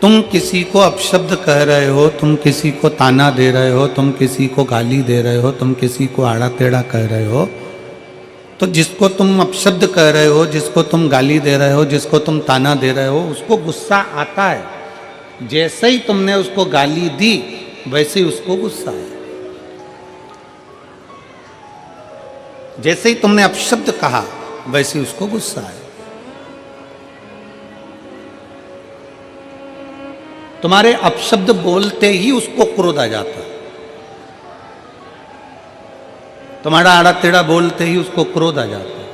तुम किसी को अपशब्द कह रहे हो, तुम किसी को ताना दे रहे हो, तुम किसी को गाली दे रहे हो, तुम किसी को आड़ा टेढ़ा कह रहे हो, तो जिसको तुम अपशब्द कह रहे हो, जिसको तुम गाली दे रहे हो, जिसको तुम ताना दे रहे हो, उसको गुस्सा आता है। जैसे ही तुमने उसको गाली दी वैसे ही उसको गुस्सा है। जैसे ही तुमने अपशब्द कहा वैसे ही उसको गुस्सा है। तुम्हारे अपशब्द बोलते ही उसको क्रोध आ जाता है। तुम्हारा आड़ा टेढ़ा बोलते ही उसको क्रोध आ जाता है,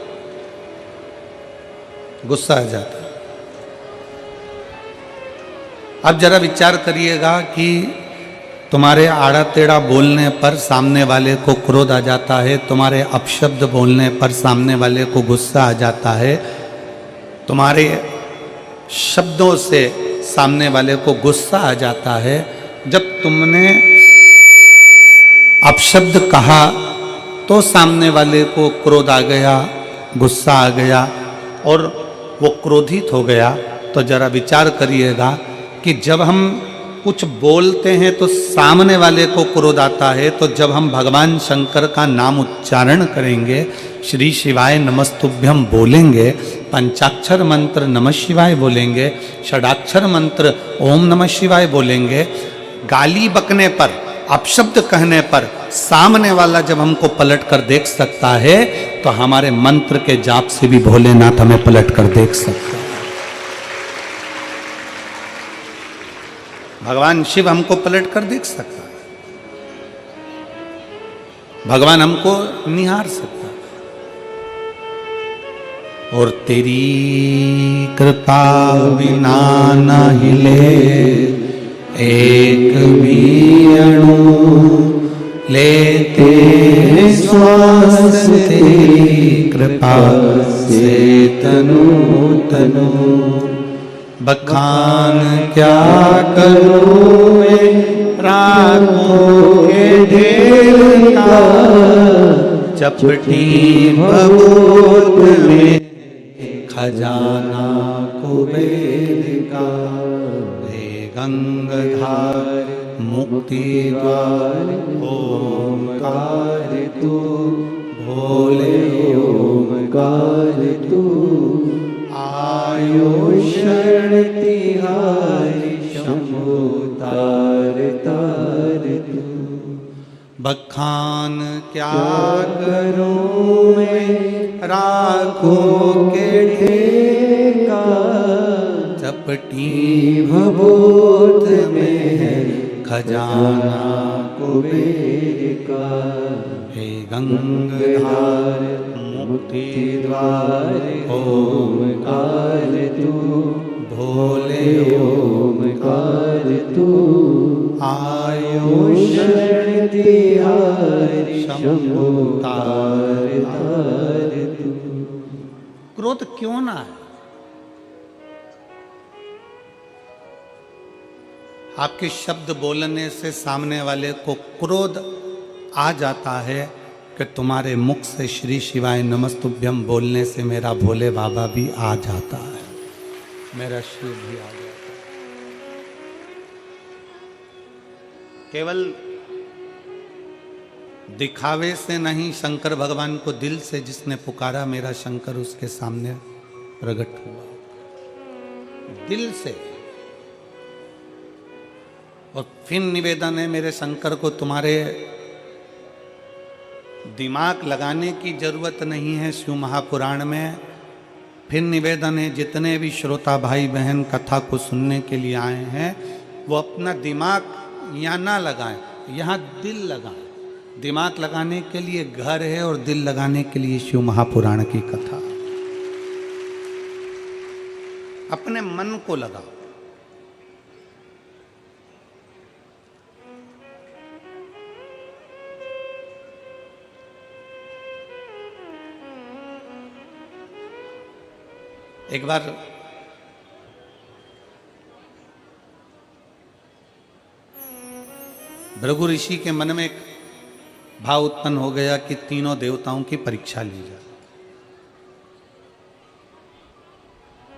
गुस्सा आ जाता है। अब जरा विचार करिएगा कि तुम्हारे आड़ा टेढ़ा बोलने पर सामने वाले को क्रोध आ जाता है, तुम्हारे अपशब्द बोलने पर सामने वाले को गुस्सा आ जाता है, तुम्हारे शब्दों से सामने वाले को गुस्सा आ जाता है। जब तुमने अपशब्द कहा तो सामने वाले को क्रोध आ गया, गुस्सा आ गया और वो क्रोधित हो गया। तो जरा विचार करिएगा कि जब हम कुछ बोलते हैं तो सामने वाले को क्रोध आता है, तो जब हम भगवान शंकर का नाम उच्चारण करेंगे, श्री शिवाय नमस्तुभ्यम बोलेंगे, पंचाक्षर मंत्र नमः शिवाय बोलेंगे, षडाक्षर मंत्र ओम नमः शिवाय बोलेंगे, गाली बकने पर, अपशब्द कहने पर सामने वाला जब हमको पलट कर देख सकता है, तो हमारे मंत्र के जाप से भी भोलेनाथ हमें पलट कर देख सकता है। भगवान शिव हमको पलट कर देख सकता है, भगवान हमको निहार सकता है। और तेरी कृपा बिना न हिले एक भी अणु, लेते श्वास तेरी कृपा से तनु तनु। बखान क्या करूं मैं रातों के ढेर का, चपटी भभूत में खजाना कुबेर का। हे गंगाधार मुक्ति द्वार ओमकार तू, भोले ओमकार तू। आयो शरण तिहारी शंभु तार तार तू। बखान क्या करूं मैं राखों के ढेर का, चपटी भभूत में है खजाना कुबेर का। हे गंगाधार मुक्ति द्वार ओमकार तू, भोले ओमकार तू। आयो शरण तिहारी शंभु तार तार तू। क्रोध क्यों ना है? आपके शब्द बोलने से सामने वाले को क्रोध आ जाता है कि तुम्हारे मुख से श्री शिवाय नमस्तुभ्यम बोलने से मेरा भोले बाबा भी आ जाता है, मेरा शिव भी आ जाता है। केवल दिखावे से नहीं, शंकर भगवान को दिल से जिसने पुकारा, मेरा शंकर उसके सामने प्रकट हुआ दिल से। और फिर निवेदन है मेरे शंकर को, तुम्हारे दिमाग लगाने की जरूरत नहीं है शिव महापुराण में। फिर निवेदन है जितने भी श्रोता भाई बहन कथा को सुनने के लिए आए हैं, वो अपना दिमाग यहाँ ना लगाएं, यहाँ दिल लगाएं। दिमाग लगाने के लिए घर है और दिल लगाने के लिए शिव महापुराण की कथा। अपने मन को लगाओ। एक बार भृगु ऋषि के मन में एक भाव उत्पन्न हो गया कि तीनों देवताओं की परीक्षा ली जाए।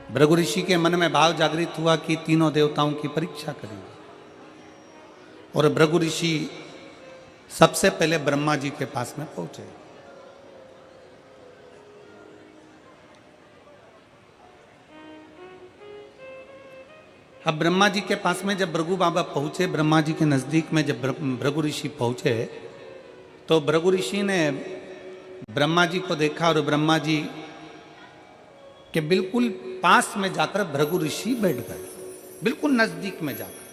भृगु ऋषि के मन में भाव जागृत हुआ कि तीनों देवताओं की परीक्षा करेंगे। और भृगु ऋषि सबसे पहले ब्रह्मा जी के पास में पहुंचे। अब ब्रह्मा जी के पास में जब भृगु बाबा पहुंचे, ब्रह्मा जी के नजदीक में जब भृगु ऋषि पहुंचे, तो भृगु ऋषि ने ब्रह्मा जी को देखा और ब्रह्मा जी के बिल्कुल पास में जाकर भृगु ऋषि बैठ गए, बिल्कुल नजदीक में जाकर।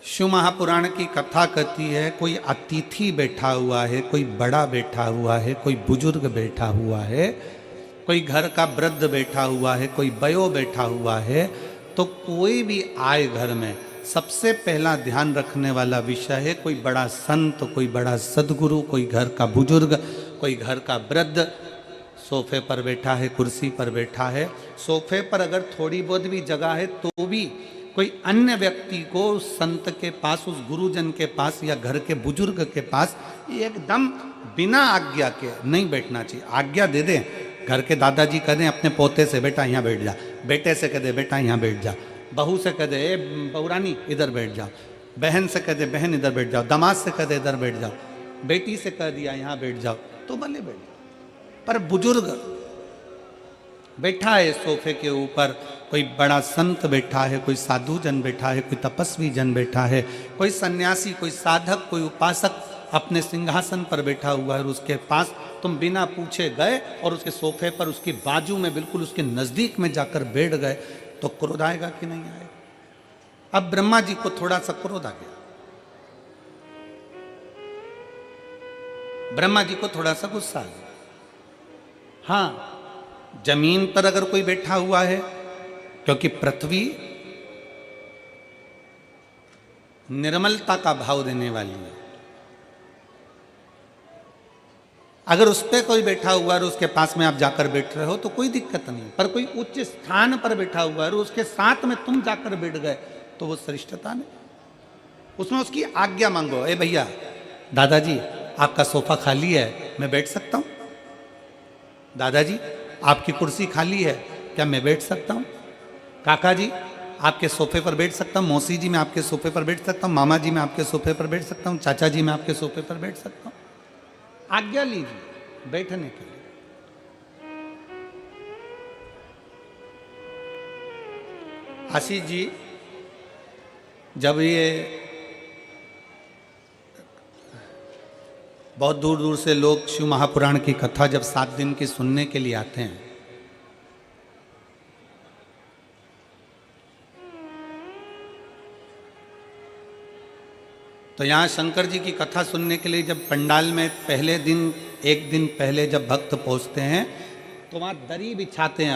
शिव महापुराण की कथा कहती है, कोई अतिथि बैठा हुआ है, कोई बड़ा बैठा हुआ है, कोई बुजुर्ग बैठा हुआ है, कोई घर का वृद्ध बैठा हुआ है, कोई वयो बैठा हुआ है, तो कोई भी आए घर में सबसे पहला ध्यान रखने वाला विषय है कोई बड़ा संत, कोई बड़ा सदगुरु, कोई घर का बुजुर्ग, कोई घर का वृद्ध सोफे पर बैठा है, कुर्सी पर बैठा है। सोफे पर अगर थोड़ी बहुत भी जगह है तो भी कोई अन्य व्यक्ति को उस संत के पास, उस गुरुजन के पास या घर के बुजुर्ग के पास एकदम बिना आज्ञा के नहीं बैठना चाहिए। आज्ञा दे दें, घर के दादाजी कह दें अपने पोते से बेटा यहाँ बैठ जा, बेटे से कह दे बेटा यहाँ बैठ जा, बहू से कह दे ए बहुरानी इधर बैठ जाओ, बहन से कह दे बहन इधर बैठ जाओ, दामाद से कह दे इधर बैठ जाओ, बेटी से कह दिया यहाँ बैठ जाओ, तो भले बैठ जाओ। पर बुजुर्ग बैठा है सोफे के ऊपर, कोई बड़ा संत बैठा है, कोई साधु जन बैठा है, कोई तपस्वी जन बैठा है, कोई सन्यासी, कोई साधक, कोई उपासक अपने सिंहासन पर बैठा हुआ है, और उसके पास तुम बिना पूछे गए और उसके सोफे पर उसकी बाजू में बिल्कुल उसके नजदीक में जाकर बैठ गए, तो क्रोध आएगा कि नहीं आएगा? अब ब्रह्मा जी को थोड़ा सा क्रोध आ गया, ब्रह्मा जी को थोड़ा सा गुस्सा आ गया। हाँ, जमीन पर अगर कोई बैठा हुआ है, क्योंकि पृथ्वी निर्मलता का भाव देने वाली है, अगर उस पर कोई बैठा हुआ है और उसके पास में आप जाकर बैठ रहे हो तो कोई दिक्कत नहीं। पर कोई उच्च स्थान पर बैठा हुआ है और उसके साथ में तुम जाकर बैठ गए तो वो श्रेष्ठता नहीं। उसमें उसकी आज्ञा मांगो, ए भैया दादाजी आपका सोफा खाली है, मैं बैठ सकता हूँ? दादाजी आपकी कुर्सी खाली है, क्या मैं बैठ सकता हूँ? काका जी आपके सोफे पर बैठ सकता हूँ? मौसी जी मैं आपके सोफे पर बैठ सकता हूँ? मामा जी मैं आपके सोफे पर बैठ सकता हूँ? चाचा जी मैं आपके सोफे पर बैठ सकता हूँ? आज्ञा लीजिए बैठने के लिए। आशीष जी जब ये बहुत दूर दूर से लोग शिव महापुराण की कथा जब 7 दिन की सुनने के लिए आते हैं, तो यहाँ शंकर जी की कथा सुनने के लिए जब पंडाल में पहले दिन, एक दिन पहले जब भक्त पहुँचते हैं तो वहाँ दरी बिछाते हैं,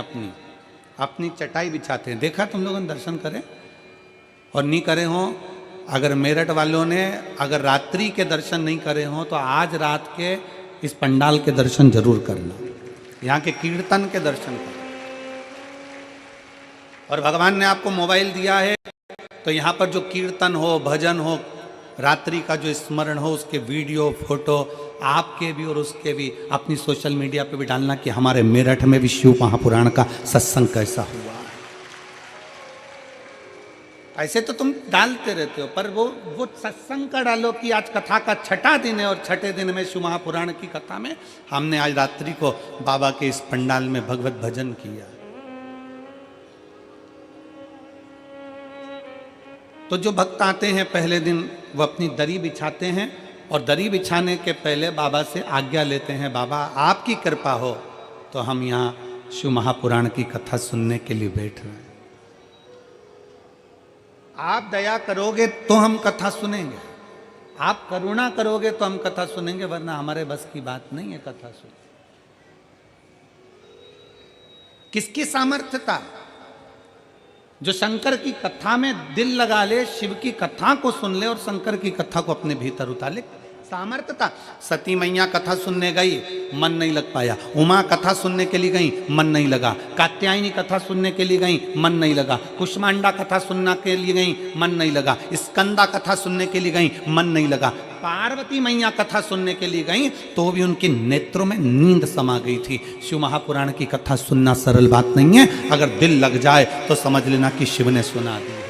अपनी चटाई बिछाते हैं। देखा तुम लोगों ने? दर्शन करें और नहीं करे हों, अगर मेरठ वालों ने अगर रात्रि के दर्शन नहीं करे हों तो आज रात के इस पंडाल के दर्शन जरूर करना, यहाँ के कीर्तन के दर्शन करना। और भगवान ने आपको मोबाइल दिया है तो यहाँ पर जो कीर्तन हो, भजन हो, रात्रि का जो स्मरण हो, उसके वीडियो फोटो आपके भी और उसके भी अपनी सोशल मीडिया पे भी डालना कि हमारे मेरठ में भी शिव महापुराण का सत्संग कैसा हुआ। ऐसे तो तुम डालते रहते हो, पर वो सत्संग का डालो कि आज कथा का 6ठा दिन है और 6ठे दिन में शिव महापुराण की कथा में हमने आज रात्रि को बाबा के इस पंडाल में भगवत भजन किया। तो जो भक्त आते हैं पहले दिन वो अपनी दरी बिछाते हैं और दरी बिछाने के पहले बाबा से आज्ञा लेते हैं, बाबा आपकी कृपा हो तो हम यहाँ शिव महापुराण की कथा सुनने के लिए बैठ रहे हैं, आप दया करोगे तो हम कथा सुनेंगे, आप करुणा करोगे तो हम कथा सुनेंगे, वरना हमारे बस की बात नहीं है कथा सुन। किसकी सामर्थ्यता? जो शंकर की कथा में दिल लगा ले, शिव की कथा को सुन ले और शंकर की कथा को अपने भीतर उतार ले, सामर्थ्यता। सती मैया कथा सुनने गई, मन नहीं लग पाया। उमा कथा सुनने के लिए गई, मन नहीं लगा। कात्यायनी कथा सुनने के लिए गई, मन नहीं लगा। कुष्मांडा कथा सुनने के लिए गई, मन नहीं लगा। स्कंदा कथा सुनने के लिए गई, मन नहीं लगा। पार्वती मैया कथा सुनने के लिए गई तो भी उनके नेत्रों में नींद समा गई थी। शिव महापुराण की कथा सुनना सरल बात नहीं है, अगर दिल लग जाए तो समझ लेना कि शिव ने सुना दी है।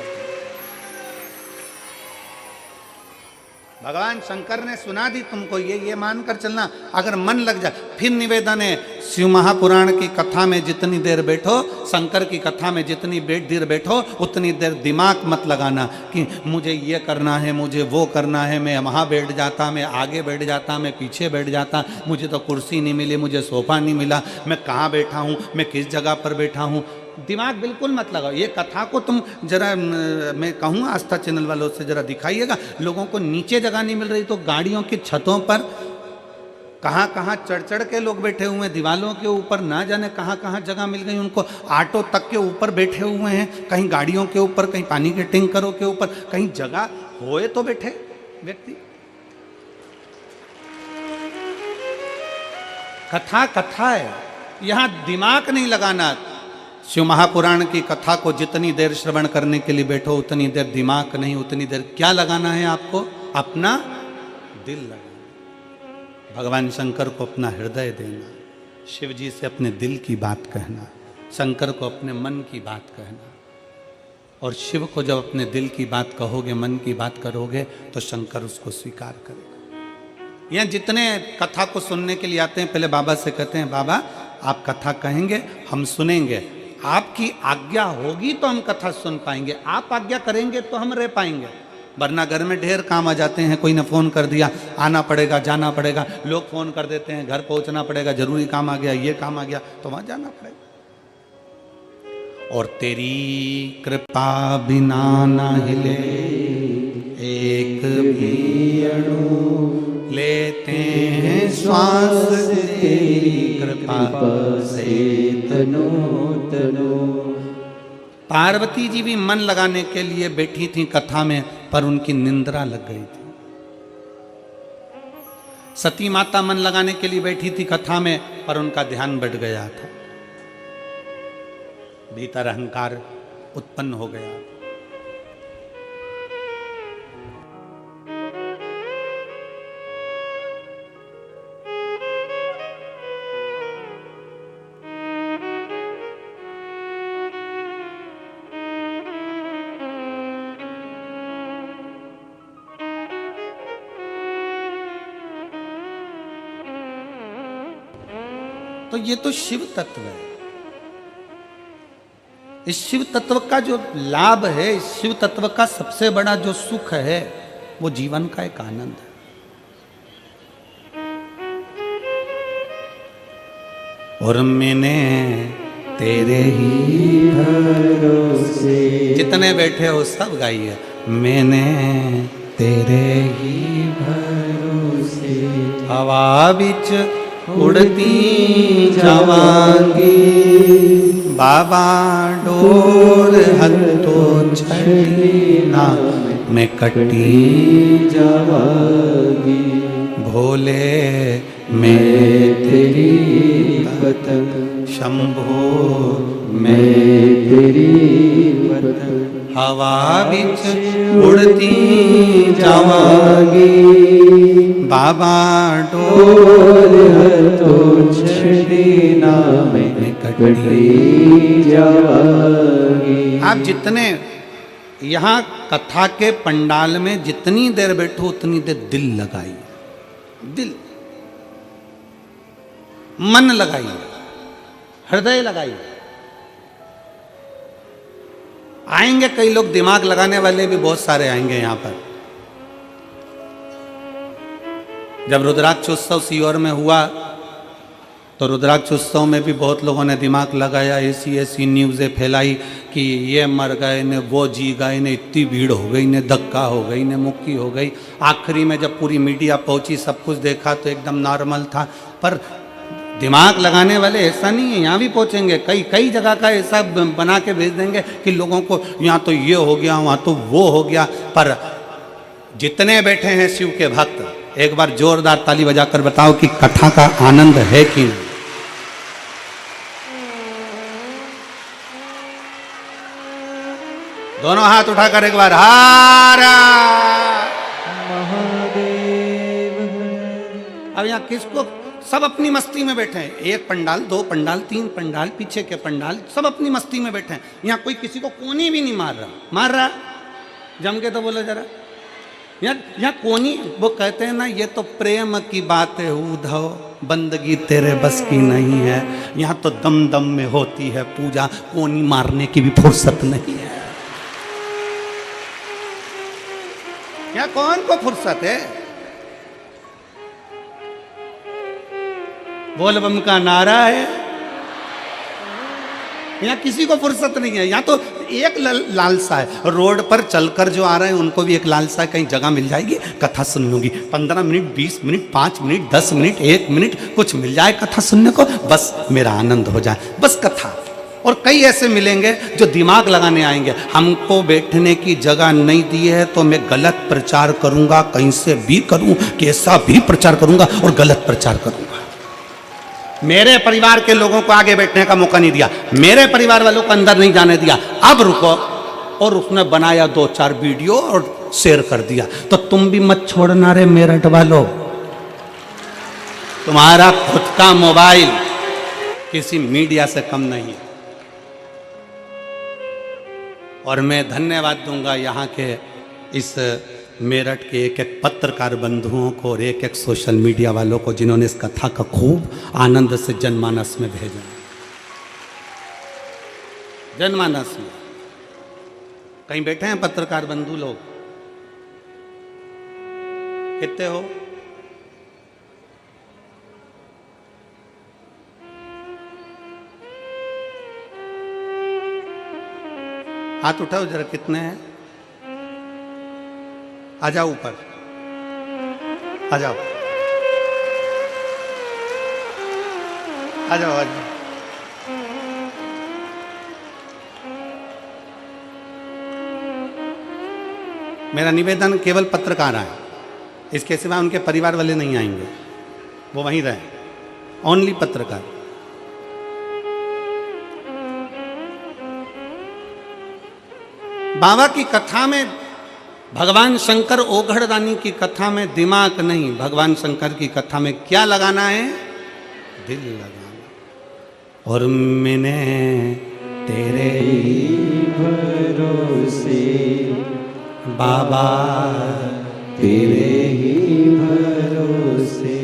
भगवान शंकर ने सुना दी तुमको, ये मानकर चलना। अगर मन लग जाए, फिर निवेदन है, शिव महापुराण की कथा में जितनी देर बैठो, शंकर की कथा में जितनी देर बैठो, उतनी देर दिमाग मत लगाना कि मुझे ये करना है, मुझे वो करना है, मैं वहाँ बैठ जाता, मैं आगे बैठ जाता, मैं पीछे बैठ जाता, मुझे तो कुर्सी नहीं मिली, मुझे सोफा नहीं मिला, मैं कहाँ बैठा हूँ, मैं किस जगह पर बैठा हूँ। दिमाग बिल्कुल मत लगाओ। ये कथा को तुम जरा, मैं कहूँगा आस्था चैनल वालों से जरा दिखाइएगा। लोगों को नीचे जगह नहीं मिल रही तो गाड़ियों की छतों पर कहाँ कहाँ चढ़ के लोग बैठे हुए हैं, दीवालों के ऊपर ना जाने कहाँ कहाँ जगह मिल गई उनको। ऑटो तक के ऊपर बैठे हुए हैं, कहीं गाड़ियों के ऊपर, कहीं पानी के टैंकरों के ऊपर, कहीं जगह होए तो बैठे व्यक्ति। कथा है, यहाँ दिमाग नहीं लगाना। शिव महापुराण की कथा को जितनी देर श्रवण करने के लिए बैठो, उतनी देर दिमाग नहीं, उतनी देर क्या लगाना है आपको? अपना दिल लगाना। भगवान शंकर को अपना हृदय देना, शिव जी से अपने दिल की बात कहना, शंकर को अपने मन की बात कहना। और शिव को जब अपने दिल की बात कहोगे, मन की बात करोगे, तो शंकर उसको स्वीकार करेगा। यहाँ जितने कथा को सुनने के लिए आते हैं, पहले बाबा से कहते हैं, बाबा आप कथा कहेंगे, हम सुनेंगे, आपकी आज्ञा होगी तो हम कथा सुन पाएंगे, आप आज्ञा करेंगे तो हम रह पाएंगे। वरना घर में ढेर काम आ जाते हैं, कोई ने फ़ोन कर दिया, आना पड़ेगा, जाना पड़ेगा, लोग फ़ोन कर देते हैं, घर पहुंचना पड़ेगा, जरूरी काम आ गया, ये काम आ गया, तो वहाँ जाना पड़ेगा। और तेरी कृपा बिना न हिले एक भी अणु, लेते हैं श्वास तेरी कृपा से तनो तनो। पार्वती जी भी मन लगाने के लिए बैठी थी कथा में, पर उनकी निंद्रा लग गई थी। सती माता मन लगाने के लिए बैठी थी कथा में, पर उनका ध्यान बढ़ गया था, भीतर अहंकार उत्पन्न हो गया। तो ये तो शिव तत्व है। इस शिव तत्व का जो लाभ है, इस शिव तत्व का सबसे बड़ा जो सुख है, वो जीवन का एक आनंद है। और मैंने तेरे ही भरोसे, जितने बैठे हो सब गाइए, मैंने तेरे ही भरोसे हवा बिच उड़ती जावांगी, बाबा डोर हत्तो छड़ी ना मैं कटी जावांगी, भोले मैं तेरी पतंग, शंभो मैं तेरी पतंग, हवा बिच उड़ती जावांगी, बाबा डोर हत्तो छड़ी ना मैं कटी जावांगी। आप जितने यहाँ कथा के पंडाल में जितनी देर बैठो, उतनी देर दिल लगाइए, दिल, मन लगाइए, हृदय लगाइए। आएंगे कई लोग, दिमाग लगाने वाले भी बहुत सारे आएंगे यहाँ पर। जब रुद्राक्ष उत्सव सीहोर में हुआ, तो रुद्राक्ष उत्सव में भी बहुत लोगों ने दिमाग लगाया, ऐसी न्यूज़ें फैलाई कि ये मर गए ने, वो जी गए ने, इतनी भीड़ हो गई ने, धक्का हो गई ने, मुक्की हो गई। आखिरी में जब पूरी मीडिया पहुंची, सब कुछ देखा तो एकदम नॉर्मल था। पर दिमाग लगाने वाले ऐसा नहीं है, यहाँ भी पहुँचेंगे, कई जगह का ऐसा बना के भेज देंगे कि लोगों को यहाँ तो ये हो गया, वहाँ तो वो हो गया। पर जितने बैठे हैं शिव के भक्त, एक बार जोरदार ताली बजाकर बताओ कि कथा का आनंद है कि नहीं। दोनों हाथ उठाकर एक बार हारा महादेव। अब यहाँ किसको, सब अपनी मस्ती में बैठे हैं, एक पंडाल, दो पंडाल, तीन पंडाल, पीछे के पंडाल, सब अपनी मस्ती में बैठे हैं। यहाँ कोई किसी को कोनी भी नहीं मार रहा जम के, तो बोलो जरा, यहाँ कोनी, वो कहते हैं ना, ये तो प्रेम की बात है उद्धव, बंदगी तेरे बस की नहीं है। यहाँ तो दम दम में होती है पूजा, कोनी मारने की भी फुर्सत नहीं है। यहाँ कौन को फुर्सत है? बोल बम का नारा है, यहाँ किसी को फुर्सत नहीं है। यहाँ तो एक लालसा है, रोड पर चलकर जो आ रहे हैं उनको भी एक लालसा है, कहीं जगह मिल जाएगी, कथा सुन लूंगी, 15 minute, 20 minute, 5 minute, 10 minute, 1 minute, कुछ मिल जाए कथा सुनने को, बस मेरा आनंद हो जाए, बस कथा। और कई ऐसे मिलेंगे जो दिमाग लगाने आएंगे, हमको बैठने की जगह नहीं दी है तो मैं गलत प्रचार करूंगा, कहीं से भी करूं, कैसा भी प्रचार करूंगा और गलत प्रचार करूंगा। मेरे परिवार के लोगों को आगे बैठने का मौका नहीं दिया, मेरे परिवार वालों को अंदर नहीं जाने दिया, अब रुको। और उसने बनाया 2-4 वीडियो और शेयर कर दिया। तो तुम भी मत छोड़ना रे मेरठ वालों, तुम्हारा खुद का मोबाइल किसी मीडिया से कम नहीं है। और मैं धन्यवाद दूंगा यहाँ के इस मेरठ के एक एक पत्रकार बंधुओं को और एक एक सोशल मीडिया वालों को, जिन्होंने इस कथा का खूब आनंद से जनमानस में भेजा। जनमानस में कहीं बैठे हैं पत्रकार बंधु लोग? कितने हो? हाथ उठाओ जरा, कितने हैं? आ जाओ ऊपर, आ जाओ, आ जाओ, आ जाओ। मेरा निवेदन केवल पत्रकार है, इसके सिवा उनके परिवार वाले नहीं आएंगे, वो वहीं रहे, ओनली पत्रकार। बाबा की कथा में, भगवान शंकर ओघड़दानी की कथा में दिमाग नहीं, भगवान शंकर की कथा में क्या लगाना है? दिल लगाना। और मैंने तेरे भरोसे बाबा, तेरे ही भरोसे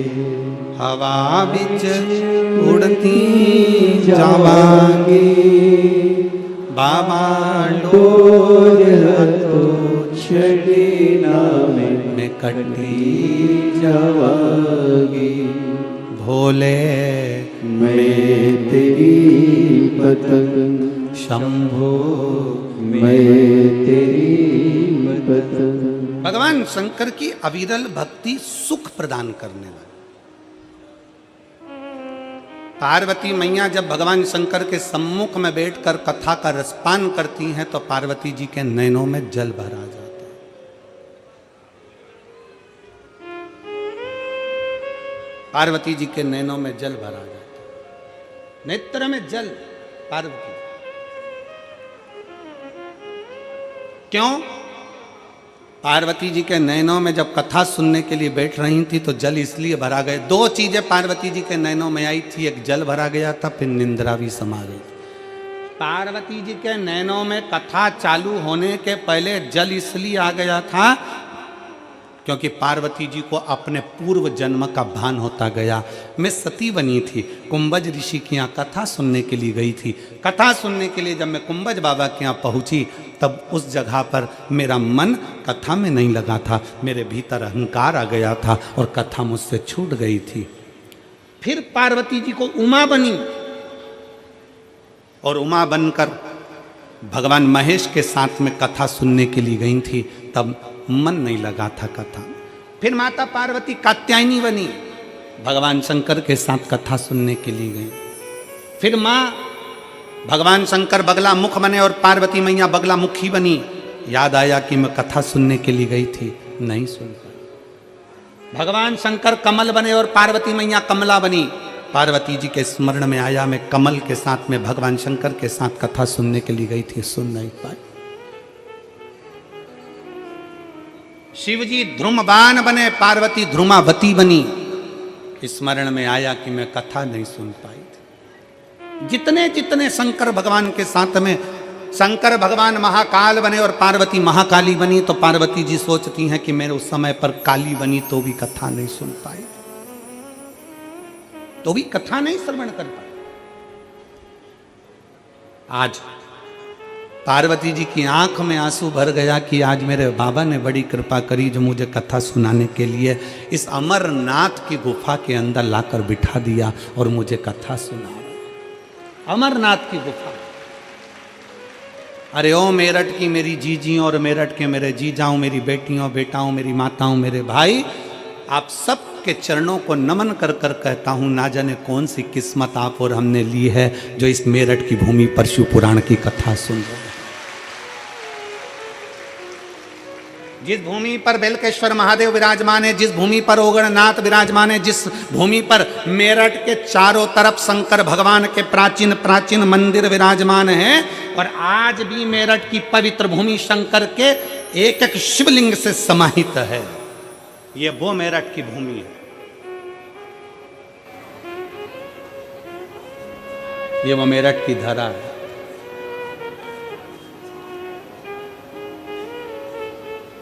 हवा बिच उड़ती जावांगी, बाबा डोर तो छड़ी में कटी जावांगी, भोले मैं तेरी पतंग, शंभो मैं तेरी पतंग। भगवान शंकर की अविरल भक्ति सुख प्रदान करने वाली। पार्वती मैया जब भगवान शंकर के सम्मुख में बैठकर कथा का रसपान करती हैं तो पार्वती जी के नैनों में जल भर आ जाता है। पार्वती जी के नैनों में जल भर आ जाता है, नेत्र में जल। पार्वती क्यों? पार्वती जी के नैनों में जब कथा सुनने के लिए बैठ रही थी तो जल इसलिए भरा गए। 2 चीजें पार्वती जी के नैनों में आई थी, एक जल भरा गया था, फिर निंद्रा भी समा गई। पार्वती जी के नैनों में कथा चालू होने के पहले जल इसलिए आ गया था क्योंकि पार्वती जी को अपने पूर्व जन्म का भान होता गया। मैं सती बनी थी, कुंभज ऋषि के यहाँ कथा सुनने के लिए गई थी। कथा सुनने के लिए जब मैं कुंभज बाबा के यहाँ पहुँची तब उस जगह पर मेरा मन कथा में नहीं लगा था, मेरे भीतर अहंकार आ गया था और कथा मुझसे छूट गई थी। फिर पार्वती जी को उमा बनी और उमा बनकर भगवान महेश के साथ में कथा सुनने के लिए गई थी, तब मन नहीं लगा था कथा। फिर माता पार्वती कात्यायनी बनी, भगवान शंकर के साथ कथा सुनने के लिए गई। फिर माँ भगवान शंकर बगला मुख बने और पार्वती मैया बगला मुखी बनी। याद आया कि मैं कथा सुनने के लिए गई थी, नहीं सुन पाई। भगवान शंकर कमल बने और पार्वती मैया कमला बनी। पार्वती जी के स्मरण में आया मैं कमल के साथ में भगवान शंकर के साथ कथा सुनने के लिए गई थी, सुन नहीं पाई। शिवजी ध्रुमबान बने, पार्वती ध्रुमावती बनी। स्मरण में आया कि मैं कथा नहीं सुन पाई थी। जितने जितने शंकर भगवान के साथ में, शंकर भगवान महाकाल बने और पार्वती महाकाली बनी, तो पार्वती जी सोचती हैं कि मेरे उस समय पर काली बनी तो भी कथा नहीं सुन पाई, तो भी कथा नहीं श्रवण कर पाई। आज पार्वती जी की आंख में आंसू भर गया कि आज मेरे बाबा ने बड़ी कृपा करी जो मुझे कथा सुनाने के लिए इस अमरनाथ की गुफा के अंदर लाकर बिठा दिया और मुझे कथा सुना। अमरनाथ की गुफा। अरे ओ मेरठ की मेरी जीजी और मेरठ के मेरे जीजाओं, मेरी बेटियों बेटाओं, मेरी माताओं, मेरे भाई, आप सब के चरणों को नमन कर कर कहता हूं, ना जाने कौन सी किस्मत आप और हमने ली है जो इस मेरठ की भूमि पर शिव पुराण की कथा सुन रहे हैं। जिस भूमि पर बेलकेश्वर महादेव विराजमान है, जिस भूमि पर ओगणनाथ विराजमान है, जिस भूमि पर मेरठ के चारों तरफ शंकर भगवान के प्राचीन प्राचीन मंदिर विराजमान हैं, और आज भी मेरठ की पवित्र भूमि शंकर के एक एक शिवलिंग से समाहित है। ये वो मेरठ की भूमि है। ये वो मेरठ की धरा है।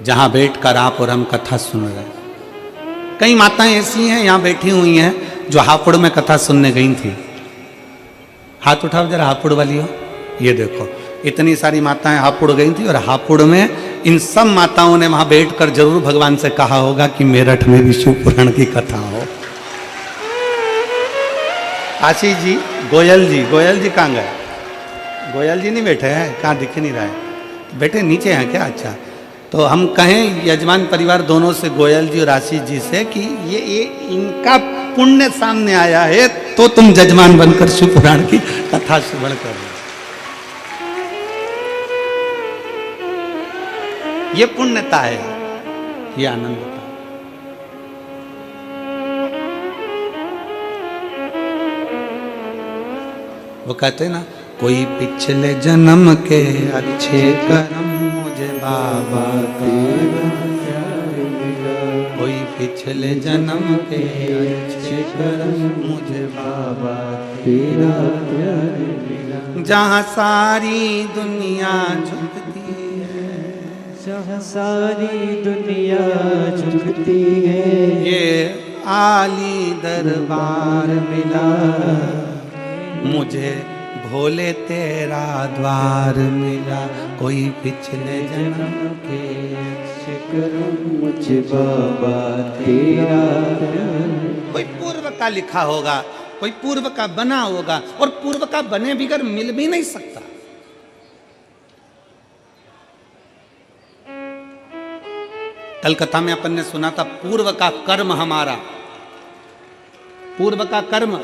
जहां बैठकर आप और हम कथा सुन रहे हैं। कई माताएं ऐसी हैं यहां बैठी हुई हैं जो हापुड़ में कथा सुनने गई थी। हाथ उठाओ जरा, हापुड़ वाली हो। ये देखो, इतनी सारी माताएं हापुड़ गई थी, और हापुड़ में इन सब माताओं ने वहां बैठकर जरूर भगवान से कहा होगा कि मेरठ में भी शिव पुराण की कथा हो। आशीष जी, गोयल जी कहाँ गए? गोयल जी नहीं बैठे हैं, कहाँ दिख नहीं रहा है, बैठे नीचे हैं क्या? अच्छा, तो हम कहें यजमान परिवार दोनों से, गोयल जी और आशीष जी से, कि ये इनका पुण्य सामने आया है तो तुम जजमान बनकर शिव पुराण की कथा श्रवण कर रहे। ये पुण्यता है, ये आनंदता। वो कहते हैं ना, कोई पिछले जन्म के अच्छे कर्म मुझे बाबा तेरा, कोई पिछले जन्म के अच्छे कर्म मुझे बाबा तेरा, जहाँ सारी दुनिया झुकती है, जहाँ सारी दुनिया झुकती है, ये आली दरबार मिला, मुझे भोले तेरा द्वार मिला। कोई पिछले जन्म के अच्छे कर्म मुझे बाबा तेरा, कोई पूर्व का लिखा होगा, कोई पूर्व का बना होगा, और पूर्व का बने बिगर मिल भी नहीं सकता। कल कथा में अपन ने सुना था, पूर्व का कर्म हमारा, पूर्व का कर्म।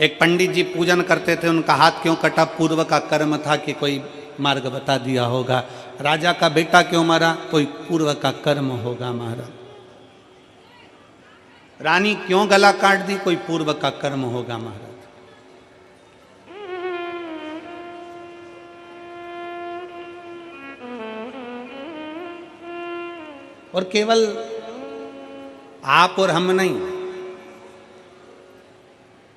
एक पंडित जी पूजन करते थे, उनका हाथ क्यों कटा? पूर्व का कर्म था कि कोई मार्ग बता दिया होगा। राजा का बेटा क्यों मरा? कोई पूर्व का कर्म होगा मारा। रानी क्यों गला काट दी? कोई पूर्व का कर्म होगा महाराज। और केवल आप और हम नहीं,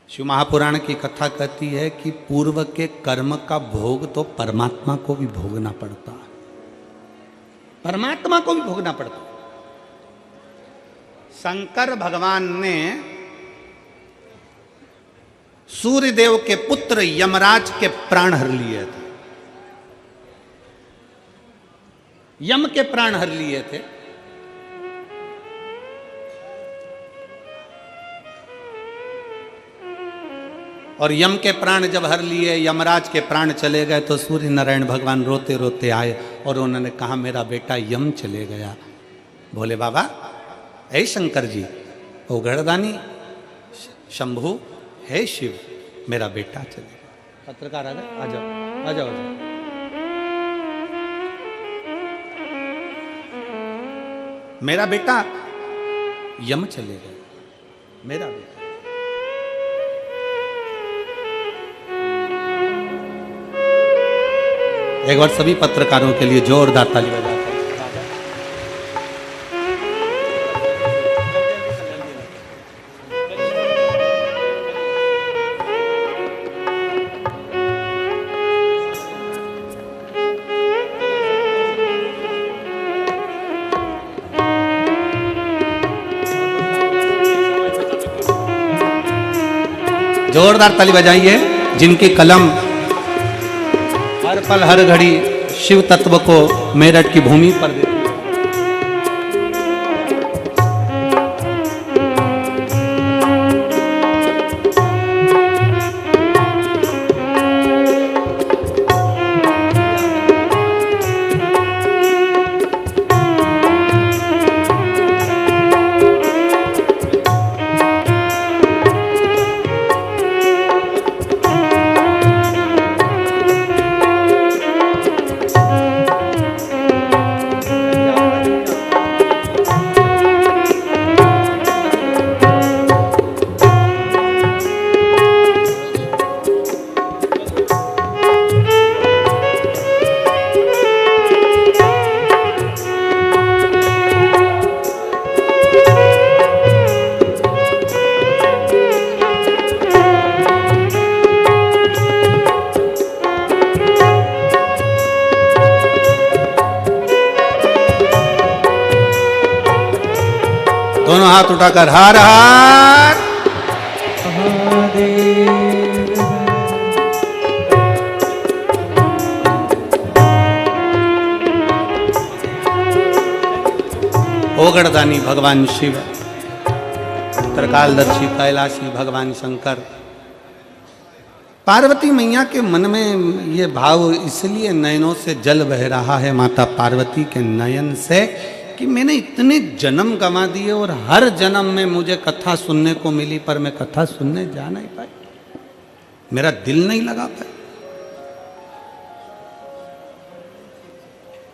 शिव महापुराण की कथा कहती है कि पूर्व के कर्म का भोग तो परमात्मा को भी भोगना पड़ता है, परमात्मा को भी भोगना पड़ता है। शंकर भगवान ने सूर्यदेव के पुत्र यमराज के प्राण हर लिए थे, यम के प्राण हर लिए थे। और यम के प्राण जब हर लिए, यमराज के प्राण चले गए, तो सूर्य नारायण भगवान रोते रोते आए और उन्होंने कहा मेरा बेटा यम चले गया। बोले बाबा, हे शंकर जी, ओ गणदानी शंभु, हे शिव, मेरा बेटा चले गया। पत्रकार आ गए, आ जाओ आ जाओ, आ जाओ। मेरा बेटा यम चले गए, मेरा बेटा। एक बार सभी पत्रकारों के लिए जोरदार ताली बजाते हैं। जोरदार ताली बजाइए, जिनकी कलम हर पल हर घड़ी शिव तत्व को मेरठ की भूमि पर देती है। दोनों हाथ उठाकर हर हर महादेव। ओगड़दानी भगवान शिव, त्रिकालदर्शी कैलाशी भगवान शंकर। पार्वती मैया के मन में ये भाव इसलिए नयनों से जल बह रहा है माता पार्वती के नयन से कि मैंने इतने जन्म गंवा दिए और हर जन्म में मुझे कथा सुनने को मिली, पर मैं कथा सुनने जा नहीं पाई, मेरा दिल नहीं लगा पाया।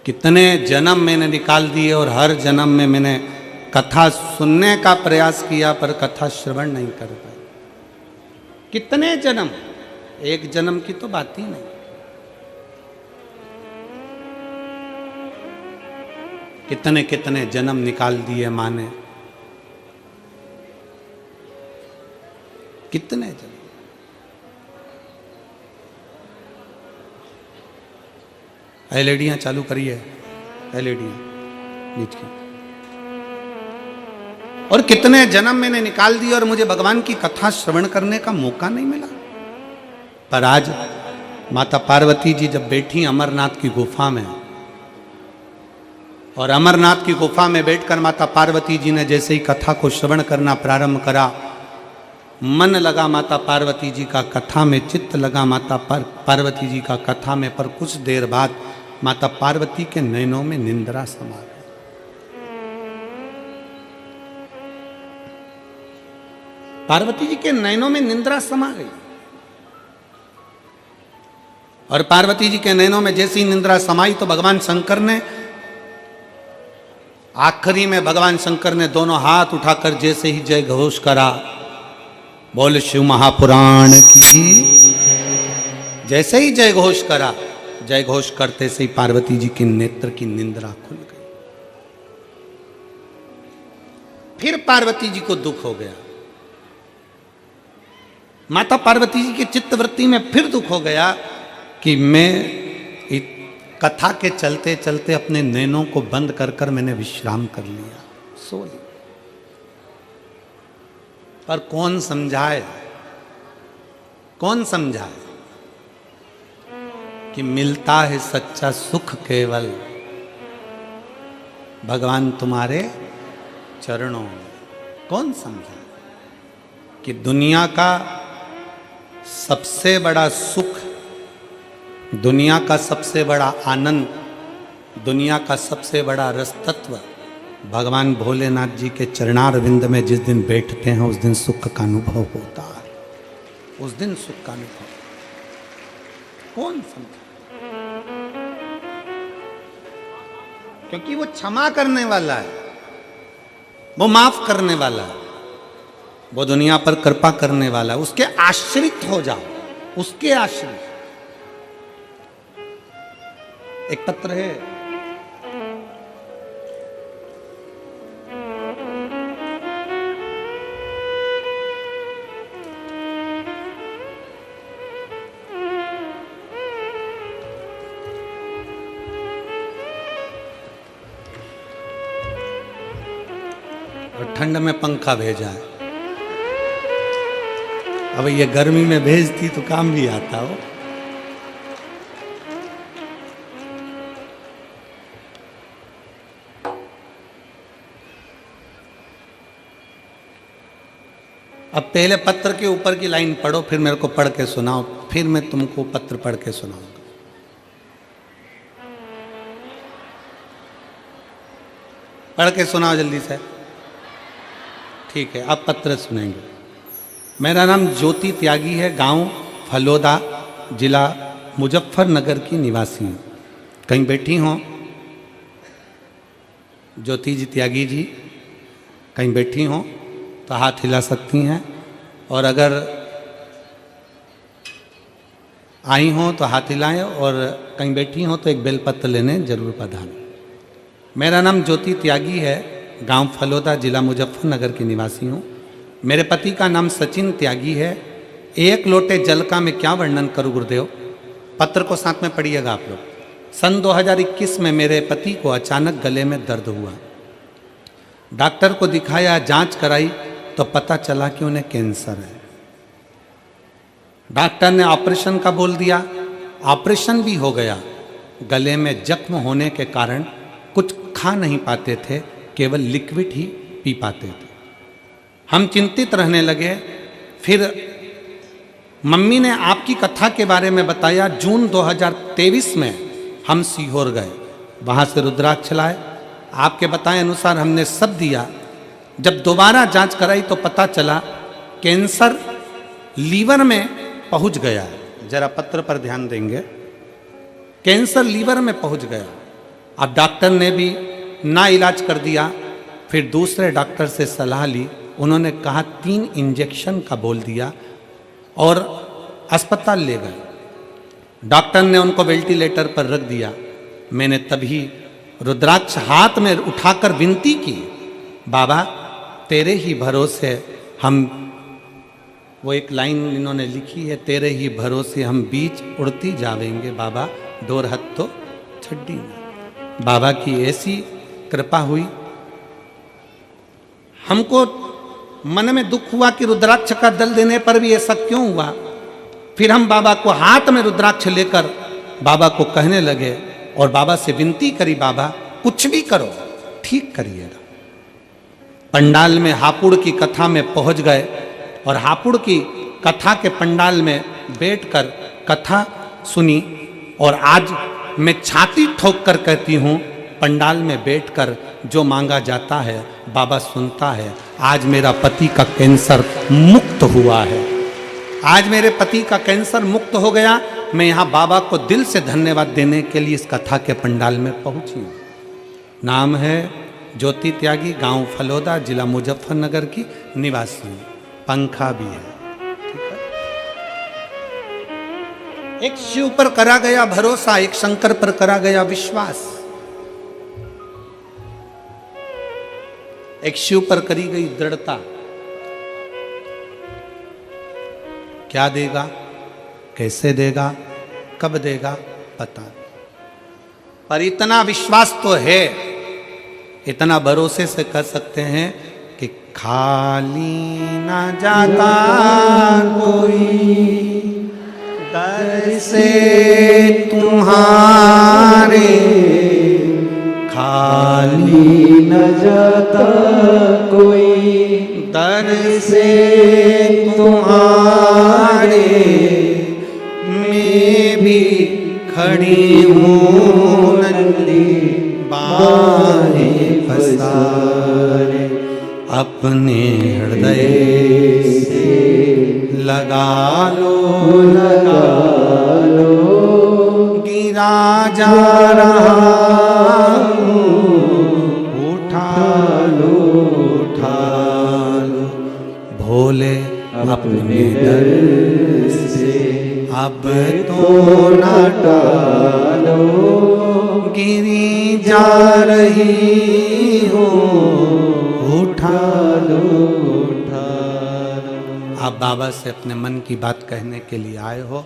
कितने जन्म मैंने निकाल दिए और हर जन्म में मैंने कथा सुनने का प्रयास किया, पर कथा श्रवण नहीं कर पाई। कितने जन्म, एक जन्म की तो बात ही नहीं। कितने कितने जन्म निकाल दिए माँ ने, कितने जन्म। एलईडियां चालू करिए, एलईडियां बीच की। और कितने जन्म मैंने निकाल दिए और मुझे भगवान की कथा श्रवण करने का मौका नहीं मिला। पर आज माता पार्वती जी जब बैठी अमरनाथ की गुफा में, और अमरनाथ की गुफा में बैठकर माता पार्वती जी ने जैसे ही कथा को श्रवण करना प्रारंभ करा, मन लगा माता पार्वती जी का कथा में, चित्त लगा माता पार्वती जी का कथा में। पर कुछ देर बाद माता पार्वती के नयनों में निंद्रा समा गई। पार्वती जी के नयनों में निंद्रा समा गई। और पार्वती जी के नयनों में जैसी निंद्रा समाई तो भगवान शंकर ने, आखिरी में भगवान शंकर ने दोनों हाथ उठाकर जैसे ही जय घोष करा, बोल शिव महापुराण की। जैसे ही जय घोष करा, जय घोष करते से ही पार्वती जी के नेत्र की निंद्रा खुल गई। फिर पार्वती जी को दुख हो गया। माता पार्वती जी की चित्तवृत्ति में फिर दुख हो गया कि मैं कथा के चलते चलते अपने नैनों को बंद कर कर मैंने विश्राम कर लिया, सो लिया। पर कौन समझाए, कौन समझाए कि मिलता है सच्चा सुख केवल भगवान तुम्हारे चरणों में। कौन समझाए कि दुनिया का सबसे बड़ा सुख, दुनिया का सबसे बड़ा आनंद, दुनिया का सबसे बड़ा रस तत्व भगवान भोलेनाथ जी के चरणारविंद में जिस दिन बैठते हैं उस दिन सुख का अनुभव होता है। उस दिन सुख का अनुभव कौन समझा? क्योंकि वो क्षमा करने वाला है, वो माफ करने वाला है, वो दुनिया पर कृपा करने वाला है। उसके आश्रित हो जाओ, उसके आश्रित। एक पत्र है, और ठंड में पंखा भेजा है। अब ये गर्मी में भेजती तो काम भी आता हो। अब पहले पत्र के ऊपर की लाइन पढ़ो, फिर मेरे को पढ़ के सुनाओ, फिर मैं तुमको पत्र पढ़ के सुनाऊंगा। पढ़ के सुनाओ जल्दी से। ठीक है, अब पत्र सुनेंगे। मेरा नाम ज्योति त्यागी है, गांव फलोदा, जिला मुजफ्फरनगर की निवासी हूँ। कहीं बैठी हो ज्योति जी त्यागी जी? कहीं बैठी हो तो हाथ हिला सकती हैं, और अगर आई हो तो हाथ हिलाएं, और कहीं बैठी हो तो एक बेलपत्र लेने जरूर पधारें। मेरा नाम ज्योति त्यागी है, गांव फलोदा, जिला मुजफ्फरनगर की निवासी हूँ। मेरे पति का नाम सचिन त्यागी है। एक लोटे जल का मैं क्या वर्णन करूँ गुरुदेव। पत्र को साथ में पढ़िएगा आप लोग। सन 2021 में मेरे पति को अचानक गले में दर्द हुआ। डॉक्टर को दिखाया, जांच कराई तो पता चला कि उन्हें कैंसर है। डॉक्टर ने ऑपरेशन का बोल दिया, ऑपरेशन भी हो गया। गले में जख्म होने के कारण कुछ खा नहीं पाते थे, केवल लिक्विड ही पी पाते थे। हम चिंतित रहने लगे। फिर मम्मी ने आपकी कथा के बारे में बताया। जून 2023 में हम सीहोर गए, वहाँ से रुद्राक्ष लाए। आपके बताए अनुसार हमने सब दिया। जब दोबारा जांच कराई तो पता चला कैंसर लीवर में पहुंच गया है। जरा पत्र पर ध्यान देंगे, कैंसर लीवर में पहुंच गया। अब डॉक्टर ने भी ना इलाज कर दिया। फिर दूसरे डॉक्टर से सलाह ली, उन्होंने कहा 3 इंजेक्शन का बोल दिया, और अस्पताल ले गए। डॉक्टर ने उनको वेंटिलेटर पर रख दिया। मैंने तभी रुद्राक्ष हाथ में उठाकर विनती की, बाबा तेरे ही भरोसे हम, वो एक लाइन इन्होंने लिखी है, तेरे ही भरोसे हम बीच उड़ती जावेंगे बाबा, डोर हथ तो छड्डी ना। बाबा की ऐसी कृपा हुई। हमको मन में दुख हुआ कि रुद्राक्ष का दल देने पर भी ऐसा क्यों हुआ। फिर हम बाबा को हाथ में रुद्राक्ष लेकर बाबा को कहने लगे, और बाबा से विनती करी, बाबा कुछ भी करो ठीक करिएगा। पंडाल में हापुड़ की कथा में पहुंच गए, और हापुड़ की कथा के पंडाल में बैठकर कथा सुनी। और आज मैं छाती ठोक कर कहती हूँ, पंडाल में बैठकर जो मांगा जाता है बाबा सुनता है। आज मेरा पति का कैंसर मुक्त हुआ है। आज मेरे पति का कैंसर मुक्त हो गया। मैं यहाँ बाबा को दिल से धन्यवाद देने के लिए इस कथा के पंडाल में पहुँची हूँ। नाम है ज्योति त्यागी, गांव फलोदा, जिला मुजफ्फरनगर की निवासी हूँ। पंखा भी है। एक शिव पर करा गया भरोसा, एक शंकर पर करा गया विश्वास। एक शिव पर करी गई दृढ़ता। क्या देगा, कैसे देगा, कब देगा पता नहीं, पर इतना विश्वास तो है, इतना भरोसे से कर सकते हैं कि खाली ना जाता कोई दर से तुम्हारे, खाली न जाता कोई दर से तुम्हारे, मैं भी खड़ी हूँ नंदी बाहें पसारे, अपने हृदय से लगा लो, लगा लो, गिरा जा रहा हूँ, उठा लो, उठा लो, भोले अपने दर से अब तो ना टालो, गिरी जा रही हो, उठा लो, उठा लो। आप बाबा से अपने मन की बात कहने के लिए आए हो।